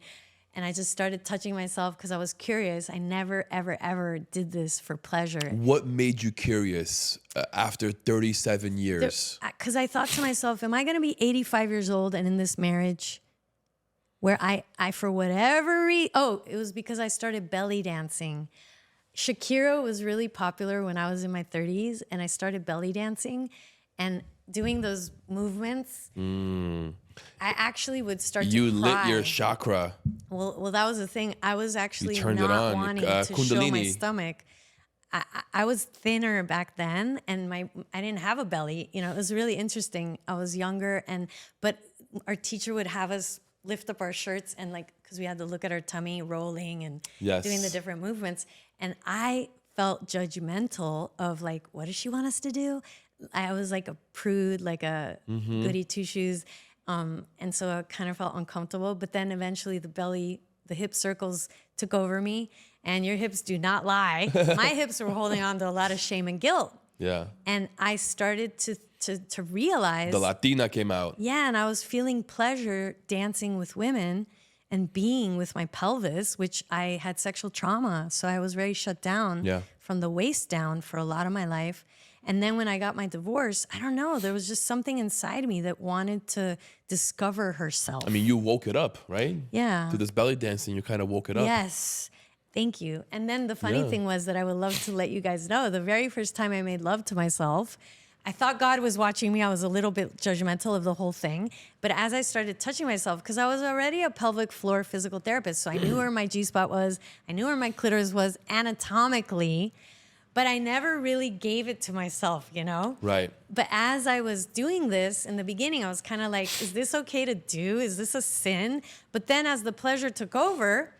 And I just started touching myself because I was curious. I never, ever, ever did this for pleasure. What made you curious after 37 years? Because I thought to myself, am I going to be 85 years old and in this marriage where I for whatever reason, it was because I started belly dancing. Shakira was really popular when I was in my 30s, and I started belly dancing and doing those movements. I actually would start to cry. You lit your chakra. Well, that was the thing. I was actually turned it not on, wanting to show my Kundalini. stomach. I was thinner back then, and I didn't have a belly. You know, it was really interesting. I was younger, but our teacher would have us lift up our shirts and because we had to look at our tummy rolling and Yes. doing the different movements. And I felt judgmental of like, what does she want us to do? I was like a prude, like a goody two shoes. And so I kind of felt uncomfortable. But then eventually the hip circles took over me. And your hips do not lie. My hips were holding on to a lot of shame and guilt. Yeah. And I started to realize. The Latina came out. Yeah, and I was feeling pleasure dancing with women and being with my pelvis, which I had sexual trauma. So I was very shut down from the waist down for a lot of my life. And then when I got my divorce, I don't know, there was just something inside me that wanted to discover herself. I mean, you woke it up, right? Yeah. To this belly dancing, you kind of woke it up. Yes. Thank you. And then the funny thing was that I would love to let you guys know, the very first time I made love to myself, I thought God was watching me. I was a little bit judgmental of the whole thing. But as I started touching myself, because I was already a pelvic floor physical therapist, so I knew where my G-spot was, I knew where my clitoris was anatomically, but I never really gave it to myself, you know? Right. But as I was doing this in the beginning, I was kind of like, is this okay to do? Is this a sin? But then as the pleasure took over,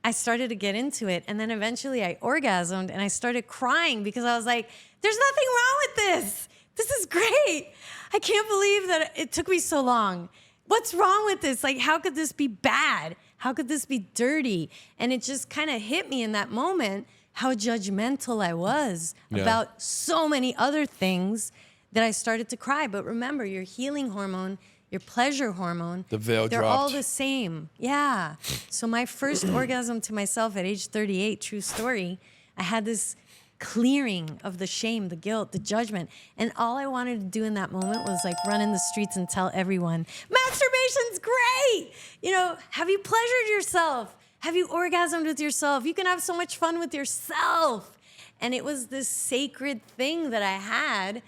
I started to get into it. And then eventually I orgasmed and I started crying because I was like, there's nothing wrong with this. This is great. I can't believe that it took me so long. What's wrong with this? Like, how could this be bad? How could this be dirty? And it just kind of hit me in that moment how judgmental I was about so many other things that I started to cry. But remember, your healing hormone, your pleasure hormone, the veil they're dropped. all the same. Yeah. So my first orgasm to myself at age 38, true story, I had this clearing of the shame, the guilt, the judgment. And all I wanted to do in that moment was like run in the streets and tell everyone, masturbation's great. You know, have you pleasured yourself? Have you orgasmed with yourself? You can have so much fun with yourself. And it was this sacred thing that I had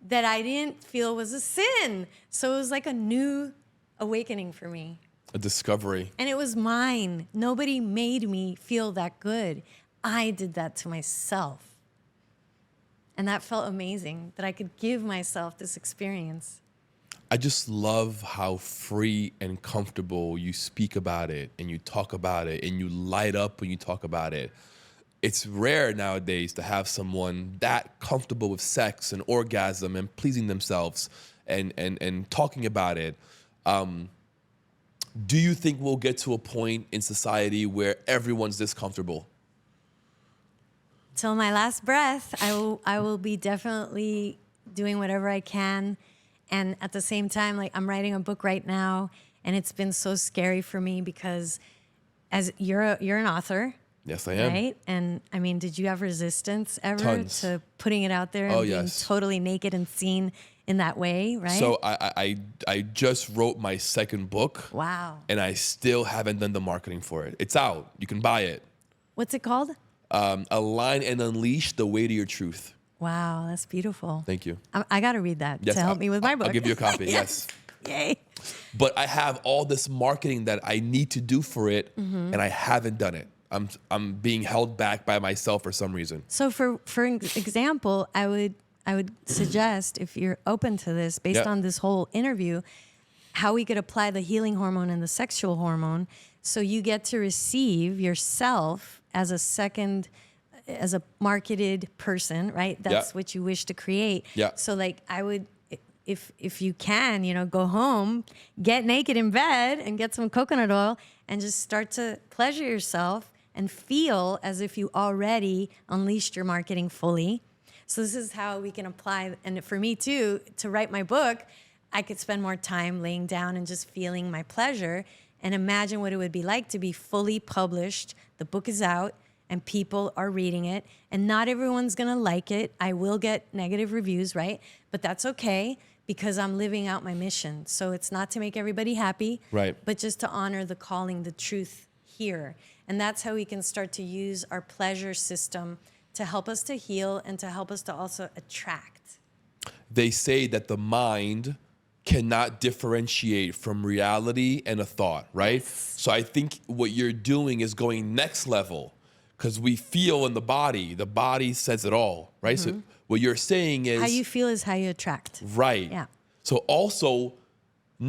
that I didn't feel was a sin. So it was like a new awakening for me. A discovery. And it was mine. Nobody made me feel that good. I did that to myself. And that felt amazing, that I could give myself this experience. I just love how free and comfortable you speak about it and you talk about it and you light up when you talk about it. It's rare nowadays to have someone that comfortable with sex and orgasm and pleasing themselves and talking about it. Do you think we'll get to a point in society where everyone's this comfortable? Till my last breath, I will be definitely doing whatever I can. And at the same time, like I'm writing a book right now, and it's been so scary for me because as you're an author. Yes, I am. Right? And I mean, did you have resistance ever Tons. to putting it out there and being totally naked and seen in that way, right? So I just wrote my second book. Wow. And I still haven't done the marketing for it. It's out. You can buy it. What's it called? Align and Unleash the Way to Your Truth. Wow, that's beautiful. Thank you. I got to read that to help me with my book. I'll give you a copy, yes. Yay. But I have all this marketing that I need to do for it, and I haven't done it. I'm being held back by myself for some reason. So for example, I would suggest, if you're open to this, based on this whole interview, how we could apply the healing hormone and the sexual hormone so you get to receive yourself as a marketed person, right? That's what you wish to create. Yeah. So like I would, if you can, go home, get naked in bed and get some coconut oil and just start to pleasure yourself and feel as if you already unleashed your marketing fully. So this is how we can apply. And for me too, to write my book, I could spend more time laying down and just feeling my pleasure and imagine what it would be like to be fully published. The book is out and people are reading it, and not everyone's gonna like it. I will get negative reviews, right? But that's okay because I'm living out my mission. So it's not to make everybody happy, right, but just to honor the calling, the truth here. And that's how we can start to use our pleasure system to help us to heal and to help us to also attract. They say that the mind cannot differentiate from reality and a thought, right? Yes. So I think what you're doing is going next level because we feel in the body says it all, right? Mm-hmm. So what you're saying is... how you feel is how you attract. Right. Yeah. So also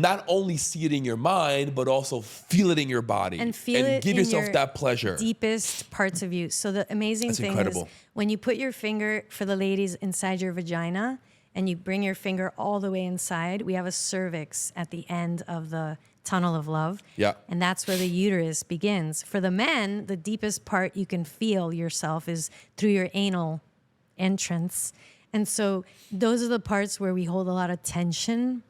not only see it in your mind, but also feel it in your body. And feel it give in yourself your that pleasure. deepest parts of you. So the amazing That's thing incredible. is when you put your finger, for the ladies, inside your vagina, and you bring your finger all the way inside, we have a cervix at the end of the tunnel of love. Yeah. And that's where the uterus begins. For the men, the deepest part you can feel yourself is through your anal entrance. And so those are the parts where we hold a lot of tension.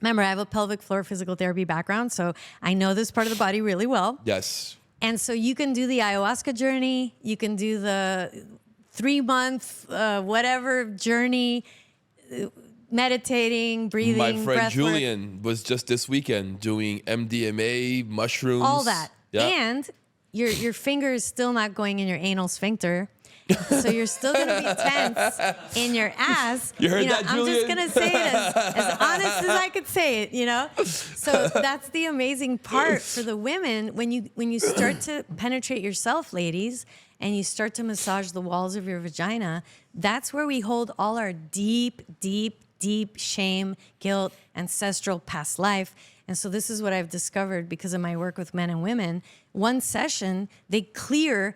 Remember, I have a pelvic floor physical therapy background, so I know this part of the body really well. Yes. And so you can do the ayahuasca journey, you can do the 3-month whatever journey, meditating, breathing, My friend breath work, Julian was just this weekend doing MDMA, mushrooms. all that. Yeah. And your finger is still not going in your anal sphincter. So you're still going to be tense in your ass. You heard that, I'm just Julian? going to say it as honest as I could say it, So that's the amazing part for the women. When you start to penetrate yourself, ladies, and you start to massage the walls of your vagina, that's where we hold all our deep, deep, deep shame, guilt, ancestral past life. And so this is what I've discovered because of my work with men and women. One session, they clear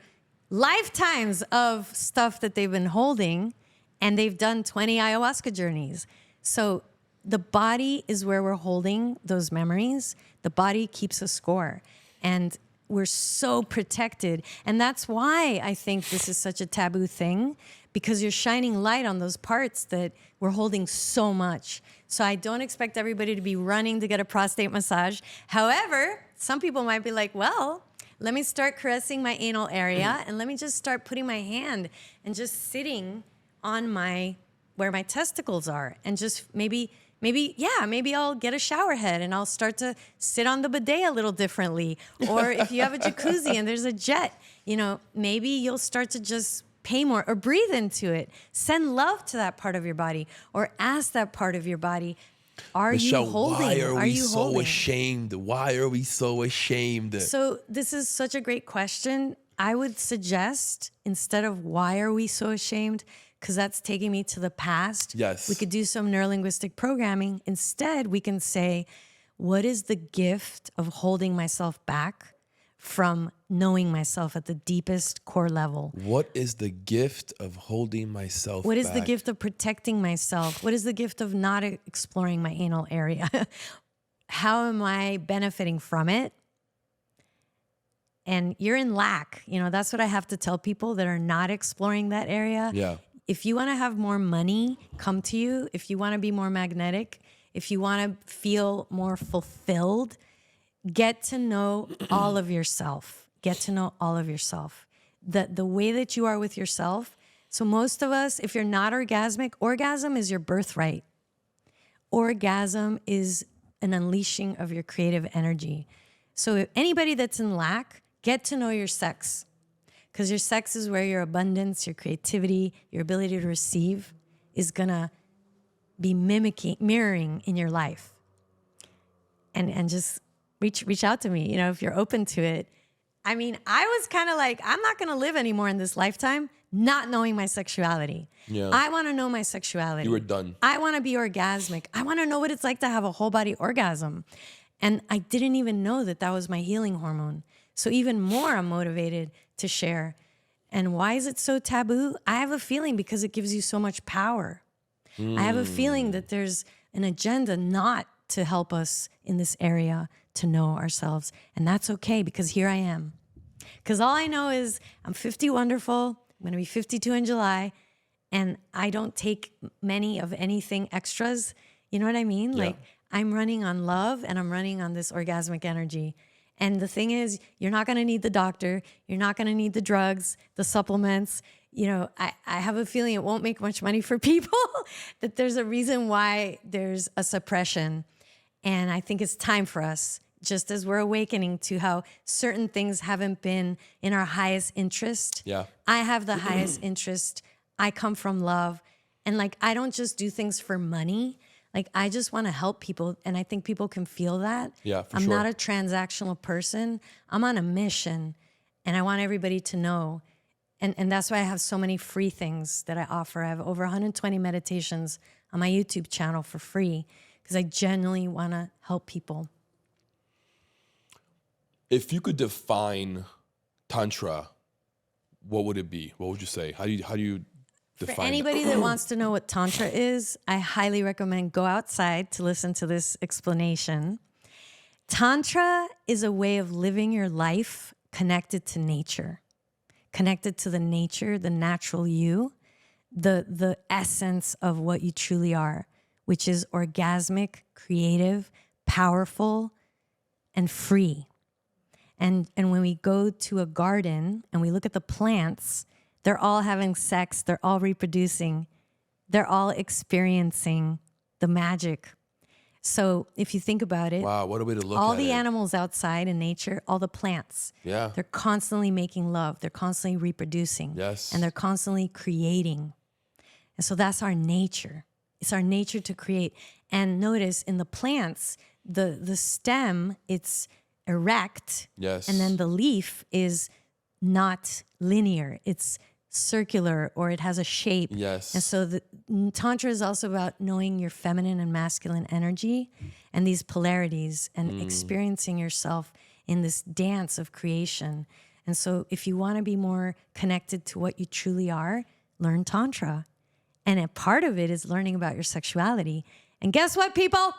lifetimes of stuff that they've been holding, and they've done 20 ayahuasca journeys. So the body is where we're holding those memories. The body keeps a score, and we're so protected. And that's why I think this is such a taboo thing, because you're shining light on those parts that we're holding so much. So I don't expect everybody to be running to get a prostate massage. However, some people might be like, well, let me start caressing my anal area, and let me just start putting my hand and just sitting on where my testicles are, and just maybe I'll get a shower head and I'll start to sit on the bidet a little differently. Or if you have a jacuzzi and there's a jet, maybe you'll start to just pay more or breathe into it. Send love to that part of your body, or ask that part of your body, Michelle, you holding? why are we you so holding? ashamed? Why are we so ashamed? So this is such a great question. I would suggest, instead of why are we so ashamed, because that's taking me to the past. Yes. We could do some neurolinguistic programming. Instead, we can say, what is the gift of holding myself back from knowing myself at the deepest core level? What is the gift of holding myself What is the back? gift of protecting myself? What is the gift of not exploring my anal area? How am I benefiting from it? And you're in lack. That's what I have to tell people that are not exploring that area. Yeah. If you want to have more money come to you, if you want to be more magnetic, if you want to feel more fulfilled, get to know all of yourself. Get to know all of yourself. The way that you are with yourself. So most of us, if you're not orgasmic, orgasm is your birthright. Orgasm is an unleashing of your creative energy. So if anybody that's in lack, get to know your sex. Because your sex is where your abundance, your creativity, your ability to receive is going to be mirroring in your life. And just reach out to me, if you're open to it. I mean, I was kind of like, I'm not going to live anymore in this lifetime not knowing my sexuality. Yeah. I want to know my sexuality. You were done. I want to be orgasmic. I want to know what it's like to have a whole body orgasm. And I didn't even know that was my healing hormone. So even more, I'm motivated to share. And why is it so taboo? I have a feeling because it gives you so much power. I have a feeling that there's an agenda not to help us in this area to know ourselves. And that's okay, because here I am. Because all I know is I'm 50 wonderful. I'm going to be 52 in July. And I don't take many of anything extras. You know what I mean? Yeah. Like, I'm running on love, and I'm running on this orgasmic energy. And the thing is, you're not going to need the doctor. You're not going to need the drugs, the supplements. I have a feeling it won't make much money for people, that there's a reason why there's a suppression. And I think it's time for us, just as we're awakening to how certain things haven't been in our highest interest. Yeah. I have the highest interest. I come from love. And I don't just do things for money. I just want to help people, and I think people can feel that. Yeah, for I'm sure. not a transactional person. I'm on a mission, and I want everybody to know. And that's why I have so many free things that I offer. I have over 120 meditations on my YouTube channel for free. because I genuinely want to help people. If you could define Tantra, what would it be? What would you say? How do you define For anybody that wants to know what Tantra is, I highly recommend go outside to listen to this explanation. Tantra is a way of living your life connected to nature, connected to the nature, the natural you, the essence of what you truly are, which is orgasmic, creative, powerful, and free. And when we go to a garden and we look at the plants, they're all having sex, they're all reproducing, they're all experiencing the magic. So if you think about it, wow, what a way to look all at the it. animals outside in nature, all the plants, Yeah. they're constantly making love, they're constantly reproducing, Yes. and they're constantly creating. And so that's our nature. It's our nature to create. And notice in the plants, the stem, it's erect, Yes. and then the leaf is not linear. It's circular, or it has a shape. Yes. And so the Tantra is also about knowing your feminine and masculine energy and these polarities and experiencing yourself in this dance of creation. And so if you want to be more connected to what you truly are, learn Tantra. And a part of it is learning about your sexuality. And guess what, people?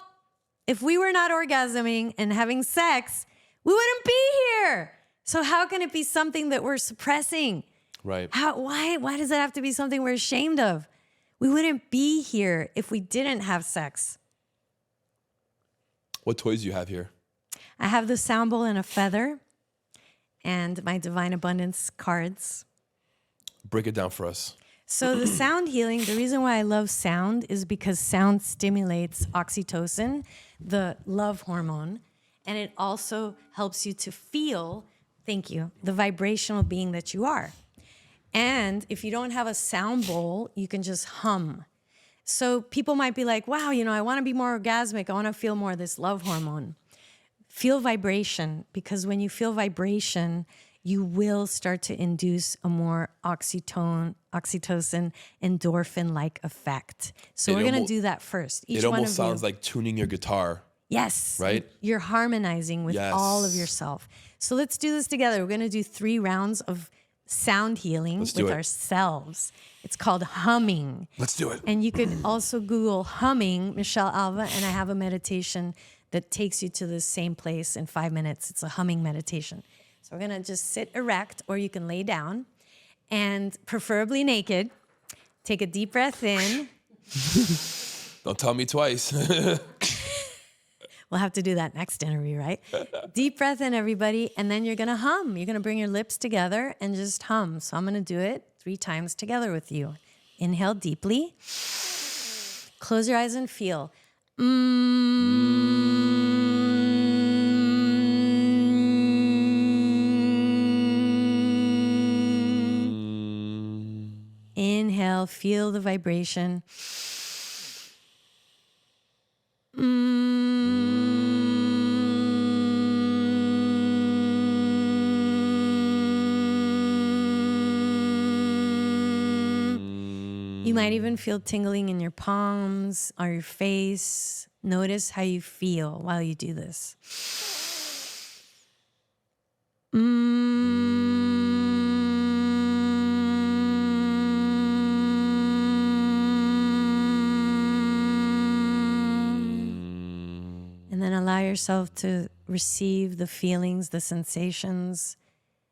If we were not orgasming and having sex, we wouldn't be here. So how can it be something that we're suppressing? Right. Why does it have to be something we're ashamed of? We wouldn't be here if we didn't have sex. What toys do you have here? I have the sound bowl and a feather and my Divine Abundance cards. Break it down for us. So the sound healing, the reason why I love sound is because sound stimulates oxytocin, the love hormone, and it also helps you to feel, thank you, the vibrational being that you are. And if you don't have a sound bowl, you can just hum. So people might be like, wow, I want to be more orgasmic. I want to feel more of this love hormone. Feel vibration, because when you feel vibration, you will start to induce a more oxytocin, endorphin-like effect. So we're going to do that first. It almost sounds like tuning your guitar. Yes. Right? You're harmonizing with all of yourself. So let's do this together. We're going to do 3 rounds of sound healing with ourselves. It's called humming. Let's do it. And you could also Google humming, Michelle Alva, and I have a meditation that takes you to the same place in 5 minutes. It's a humming meditation. So we're going to just sit erect, or you can lay down, and preferably naked. Take a deep breath in. Don't tell me twice. We'll have to do that next interview, right? Deep breath in, everybody, and then you're going to hum. You're going to bring your lips together and just hum. So I'm going to do it 3 times together with you. Inhale deeply. Close your eyes and feel. Inhale, feel the vibration. You might even feel tingling in your palms or your face. Notice how you feel while you do this. And then allow yourself to receive the feelings, the sensations.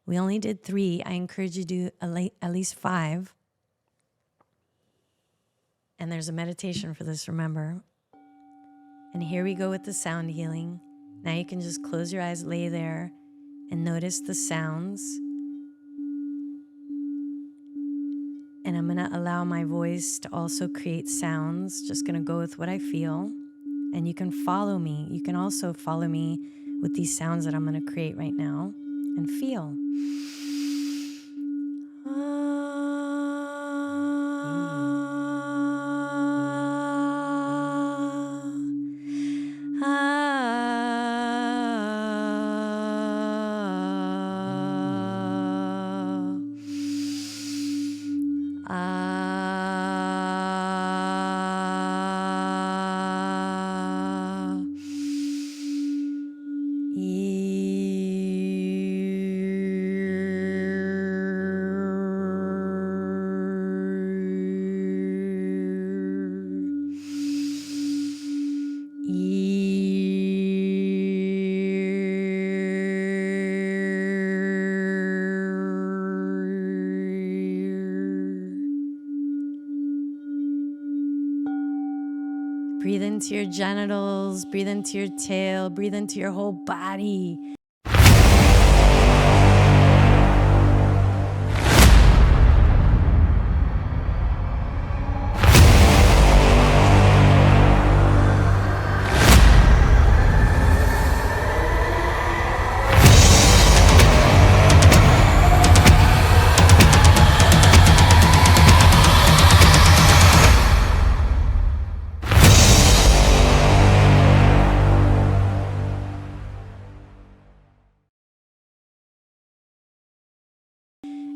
We only did 3. I encourage you to do at least 5. And there's a meditation for this, remember. And here we go with the sound healing. Now you can just close your eyes, lay there, and notice the sounds. And I'm gonna allow my voice to also create sounds. Just gonna go with what I feel. And you can follow me. You can also follow me with these sounds that I'm gonna create right now and feel. Breathe into your genitals, breathe into your tail, breathe into your whole body.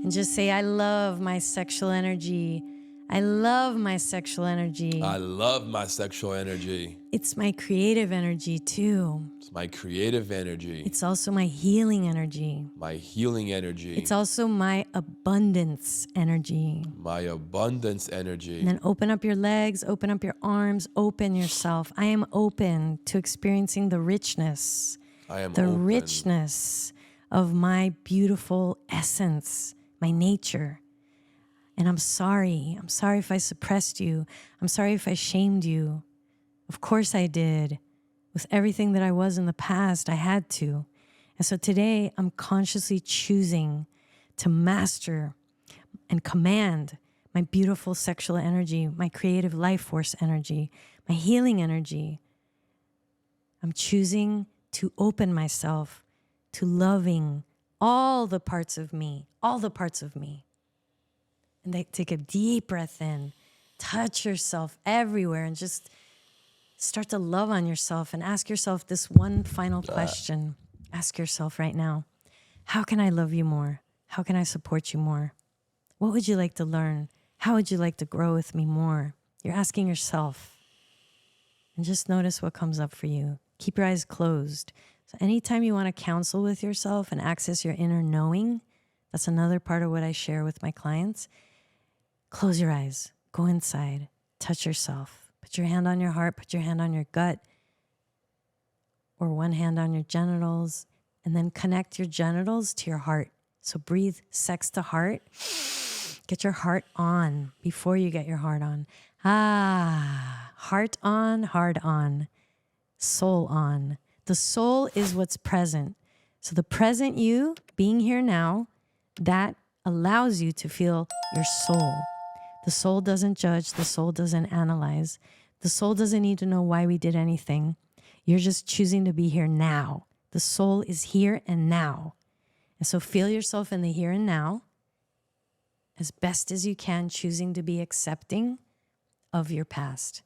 And just say, I love my sexual energy. I love my sexual energy. I love my sexual energy. It's my creative energy too. It's my creative energy. It's also my healing energy. My healing energy. It's also my abundance energy. My abundance energy. And then open up your legs, open up your arms, open yourself. I am open to experiencing the richness. I am the open. richness of my beautiful essence, my nature. And I'm sorry. I'm sorry if I suppressed you. I'm sorry if I shamed you. Of course I did. With everything that I was in the past, I had to. And so today I'm consciously choosing to master and command my beautiful sexual energy, my creative life force energy, my healing energy. I'm choosing to open myself to loving all the parts of me, all the parts of me. And then take a deep breath in, touch yourself everywhere, and just start to love on yourself and ask yourself this one final question. Ask yourself right now, how can I love you more? How can I support you more? What would you like to learn? How would you like to grow with me more? You're asking yourself. And just notice what comes up for you. Keep your eyes closed. So anytime you want to counsel with yourself and access your inner knowing, that's another part of what I share with my clients. Close your eyes, go inside, touch yourself. Put your hand on your heart, put your hand on your gut, or one hand on your genitals, and then connect your genitals to your heart. So breathe sex to heart. Get your heart on before you get your heart on. Heart on, heart on, soul on. The soul is what's present. So the present you, being here now, that allows you to feel your soul. The soul doesn't judge. The soul doesn't analyze. The soul doesn't need to know why we did anything. You're just choosing to be here now. The soul is here and now. And so feel yourself in the here and now as best as you can, choosing to be accepting of your past.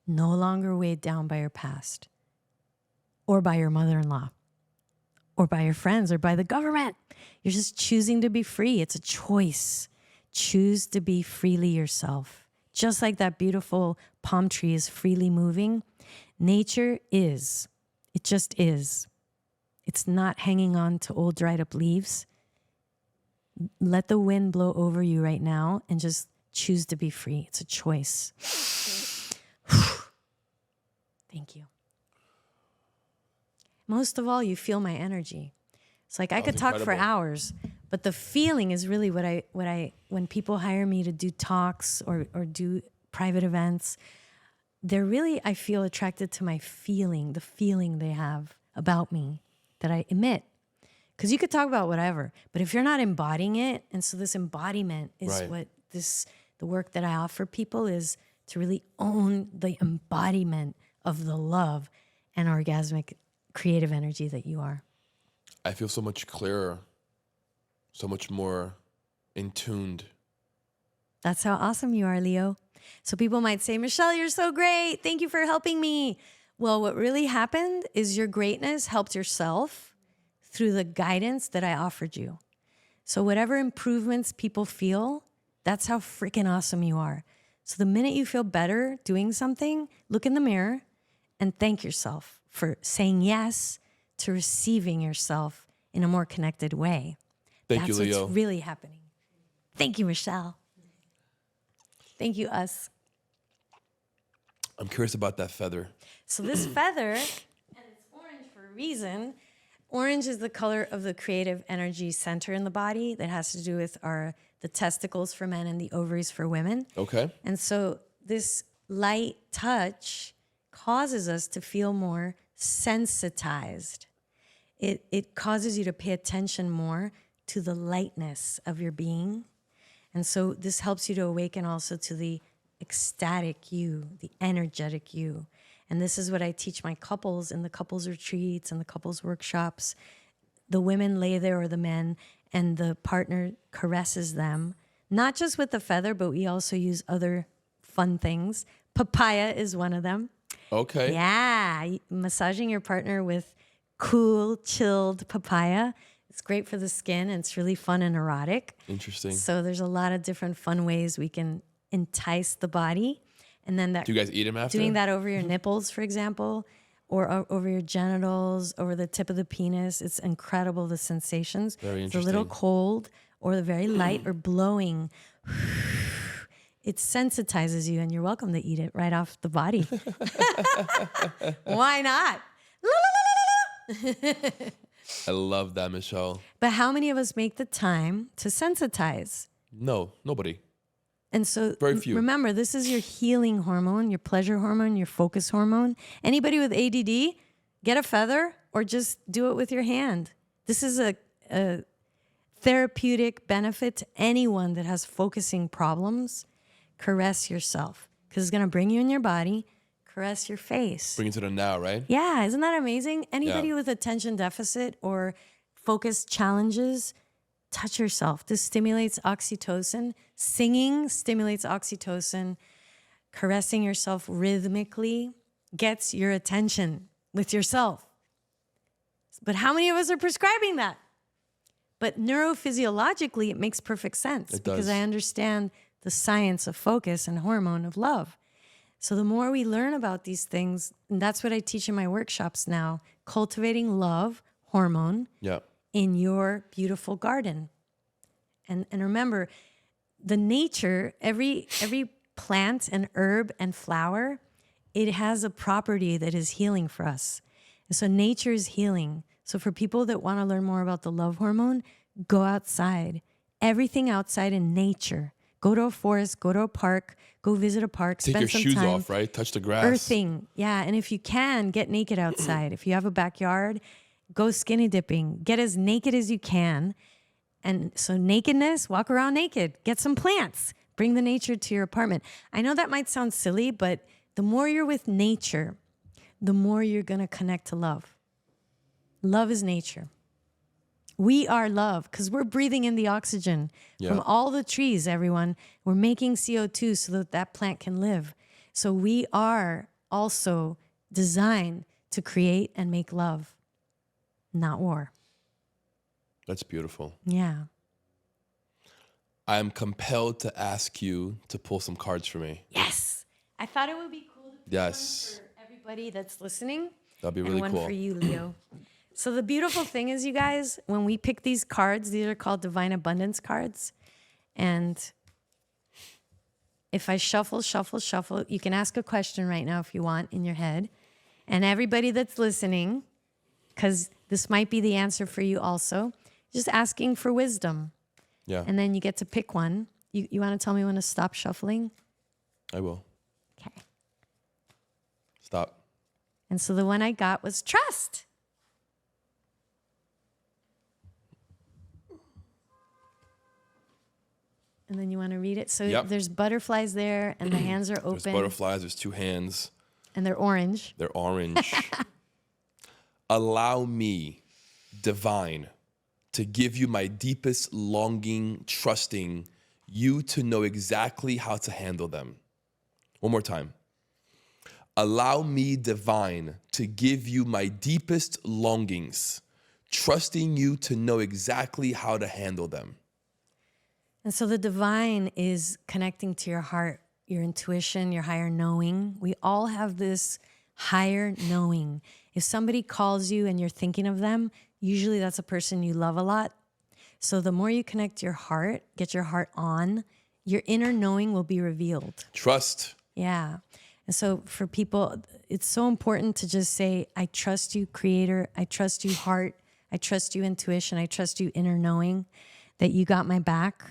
No longer weighed down by your past or by your mother-in-law or by your friends or by the government. You're just choosing to be free. It's a choice. Choose to be freely yourself. Just like that beautiful palm tree is freely moving, nature is. It just is. It's not hanging on to old dried up leaves. Let the wind blow over you right now and just choose to be free. It's a choice. Thank you. Most of all, you feel my energy. It's like I could talk for hours, but the feeling is really what I when people hire me to do talks or do private events, they're really, I feel attracted to my feeling, the feeling they have about me that I emit. Because you could talk about whatever, but if you're not embodying it, and so this embodiment is what the work that I offer people is to really own the embodiment of the love and orgasmic creative energy that you are. I feel so much clearer, so much more in tuned. That's how awesome you are, Leo. So people might say, Michelle, you're so great. Thank you for helping me. Well, what really happened is your greatness helped yourself through the guidance that I offered you. So whatever improvements people feel, that's how freaking awesome you are. So the minute you feel better doing something, look in the mirror and thank yourself for saying yes to receiving yourself in a more connected way. Thank you, Leo. That's what's really happening. Thank you, Michelle. Thank you, us. I'm curious about that feather. So this feather, and it's orange for a reason. Orange is the color of the creative energy center in the body that has to do with the testicles for men and the ovaries for women. Okay. And so this light touch causes us to feel more sensitized. It causes you to pay attention more to the lightness of your being. And so this helps you to awaken also to the ecstatic you, the energetic you. And this is what I teach my couples in the couples retreats and the couples workshops. The women lay there, or the men, and the partner caresses them, not just with the feather, but we also use other fun things. Papaya is one of them. Okay. Yeah, massaging your partner with cool, chilled papaya. It's great for the skin, and it's really fun and erotic. Interesting. So there's a lot of different fun ways we can entice the body. And then that, Do you guys eat them after? doing that over your nipples, for example, or over your genitals, over the tip of the penis. It's incredible, the sensations. Very It's a little interesting. cold or very light or blowing. It sensitizes you, and you're welcome to eat it right off the body. Why not? I love that, Michelle. But how many of us make the time to sensitize? No, nobody. And so Very few. remember, this is your healing hormone, your pleasure hormone, your focus hormone. Anybody with ADD, get a feather or just do it with your hand. This is a therapeutic benefit to anyone that has focusing problems. Caress yourself, because it's going to bring you in your body. Caress your face. Bring it to the now, right? Yeah, isn't that amazing? Anybody Yeah. with attention deficit or focus challenges, touch yourself. This stimulates oxytocin. Singing stimulates oxytocin. Caressing yourself rhythmically gets your attention with yourself. But how many of us are prescribing that? But neurophysiologically, it makes perfect sense It because does. I understand the science of focus and hormone of love. So the more we learn about these things, and that's what I teach in my workshops now, cultivating love hormone Yeah. in your beautiful garden. And remember, the nature, every plant and herb and flower, it has a property that is healing for us. And so nature is healing. So for people that want to learn more about the love hormone, go outside. Everything outside in nature. Go to a forest, go to a park, go visit a park, Take spend your some shoes time off, right? Touch the grass. earthing. Yeah, and if you can, get naked outside. If you have a backyard, go skinny dipping. Get as naked as you can. And so nakedness, walk around naked. Get some plants. Bring the nature to your apartment. I know that might sound silly, but the more you're with nature, the more you're going to connect to love. Love is nature. We are love because we're breathing in the oxygen from all the trees, everyone. We're making CO2 so that that plant can live. So we are also designed to create and make love, not war. That's beautiful. Yeah. I am compelled to ask you to pull some cards for me. Yes. I thought it would be cool to pick Yes. one for everybody that's listening. That'd be And really one cool. for you, Leo. So the beautiful thing is, you guys, when we pick these cards, these are called Divine Abundance cards. And if I shuffle, you can ask a question right now if you want in your head. And everybody that's listening, because this might be the answer for you also, just asking for wisdom. Yeah, And then you get to pick one. You want to tell me when to stop shuffling? I will. Okay. Stop. And so the one I got was trust. And then you want to read it. So Yep. there's butterflies there, and the hands are There's open, butterflies. There's two hands. and they're orange. They're orange. Allow me, divine, to give you my deepest longing, trusting you to know exactly how to handle them. One more time. Allow me, divine, to give you my deepest longings, trusting you to know exactly how to handle them. And so the divine is connecting to your heart, your intuition, your higher knowing. We all have this higher knowing. If somebody calls you and you're thinking of them, usually that's a person you love a lot. So the more you connect to your heart, get your heart on, your inner knowing will be revealed. Trust. Yeah. And so for people, it's so important to just say, I trust you, Creator. I trust you, heart. I trust you, intuition. I trust you, inner knowing, that you got my back.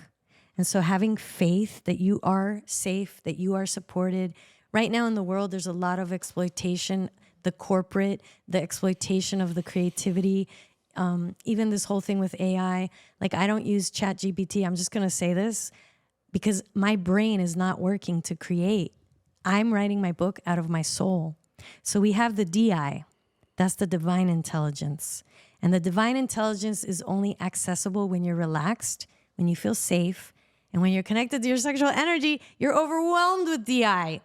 And so having faith that you are safe, that you are supported, right now in the world, there's a lot of exploitation, the corporate, the exploitation of the creativity, even this whole thing with AI. Like, I don't use ChatGPT. I'm just going to say this because my brain is not working to create. I'm writing my book out of my soul. So we have the DI. That's the divine intelligence. And the divine intelligence is only accessible when you're relaxed, when you feel safe, and when you're connected to your sexual energy, you're overwhelmed with DI.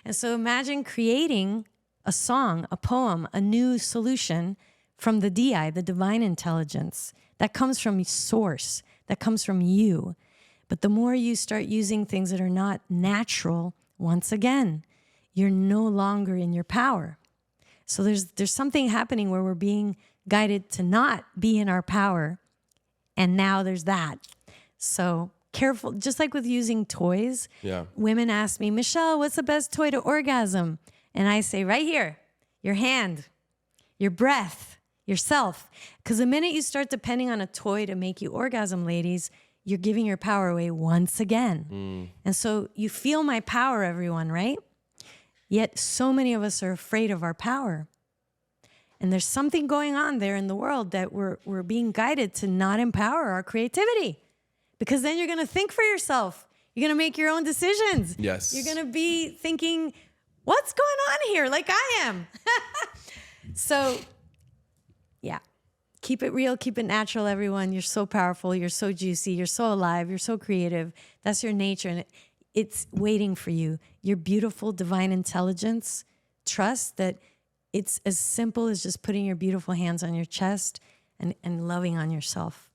And so imagine creating a song, a poem, a new solution from the DI, the divine intelligence. That comes from source, that comes from you. But the more you start using things that are not natural, once again, you're no longer in your power. So there's something happening where we're being guided to not be in our power. And now there's that. So careful, just like with using toys. Yeah. Women ask me, Michelle, what's the best toy to orgasm? And I say, right here, your hand, your breath, yourself. Because the minute you start depending on a toy to make you orgasm, ladies, you're giving your power away once again. And so you feel my power, everyone, right? Yet so many of us are afraid of our power. And there's something going on there in the world that we're being guided to not empower our creativity. Because then you're going to think for yourself. You're going to make your own decisions. Yes. You're going to be thinking, what's going on here? Like I am. So, yeah. Keep it real. Keep it natural, everyone. You're so powerful. You're so juicy. You're so alive. You're so creative. That's your nature. And it's waiting for you. Your beautiful divine intelligence. Trust that it's as simple as just putting your beautiful hands on your chest and loving on yourself.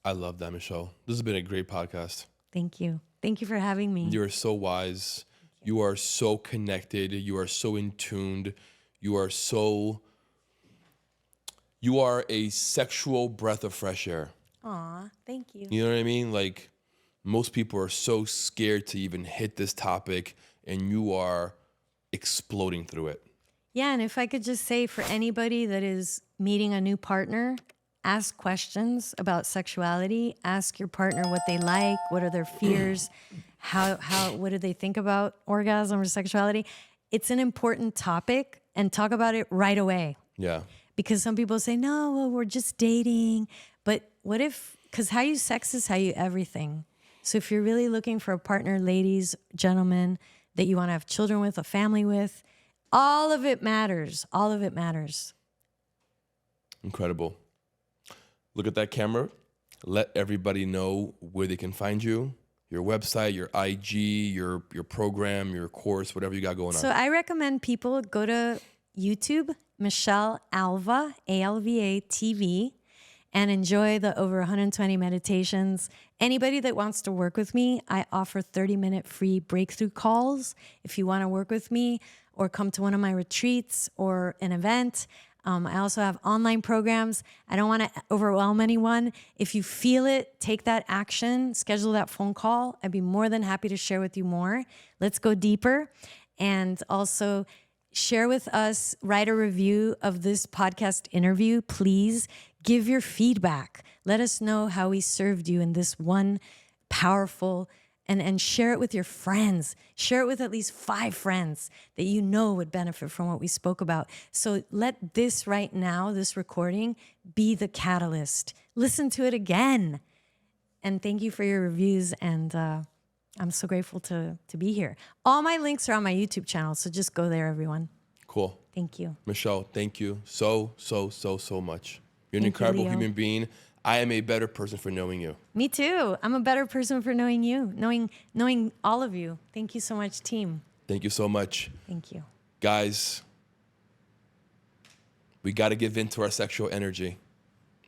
I love that, Michelle. This has been a great podcast. Thank you. Thank you for having me. You are so wise. You are so connected. You are so in tuned. You are a sexual breath of fresh air. Aw, thank you. You know what I mean? Like, most people are so scared to even hit this topic, and you are exploding through it. Yeah, and if I could just say for anybody that is meeting a new partner, ask questions about sexuality. Ask your partner what they like, what are their fears, what do they think about orgasm or sexuality. It's an important topic, and talk about it right away. Yeah. Because some people say, no, well, we're just dating. But what if, because how you sex is how you everything. So if you're really looking for a partner, ladies, gentlemen, that you want to have children with, a family with, all of it matters. All of it matters. Incredible. Look at that camera. Let everybody know where they can find you, your website, your IG, your program, your course, whatever you got going on. So I recommend people go to YouTube, Michelle Alva, ALVA TV, and enjoy the over 120 meditations. Anybody that wants to work with me, I offer 30-minute free breakthrough calls. If you want to work with me or come to one of my retreats or an event, I also have online programs. I don't want to overwhelm anyone. If you feel it, take that action, schedule that phone call. I'd be more than happy to share with you more. Let's go deeper. And also share with us, write a review of this podcast interview, please. Give your feedback. Let us know how we served you in this one powerful, and share it with your friends. Share it with at least 5 friends that you know would benefit from what we spoke about. So let this right now, this recording, be the catalyst. Listen to it again. And thank you for your reviews. And I'm so grateful to be here. All my links are on my YouTube channel, so just go there, everyone. Cool. Thank you. Michelle, thank you so much. You're an Thank you, incredible Leo. human being. I am a better person for knowing you. Me too. I'm a better person for knowing you, knowing all of you. Thank you so much, team. Thank you so much. Thank you. Guys, we got to give in to our sexual energy.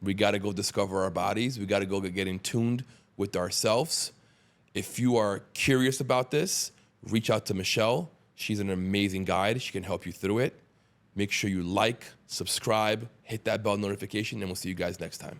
We got to go discover our bodies. We got to go get in tuned with ourselves. If you are curious about this, reach out to Michelle. She's an amazing guide. She can help you through it. Make sure you like, subscribe, hit that bell notification, and we'll see you guys next time.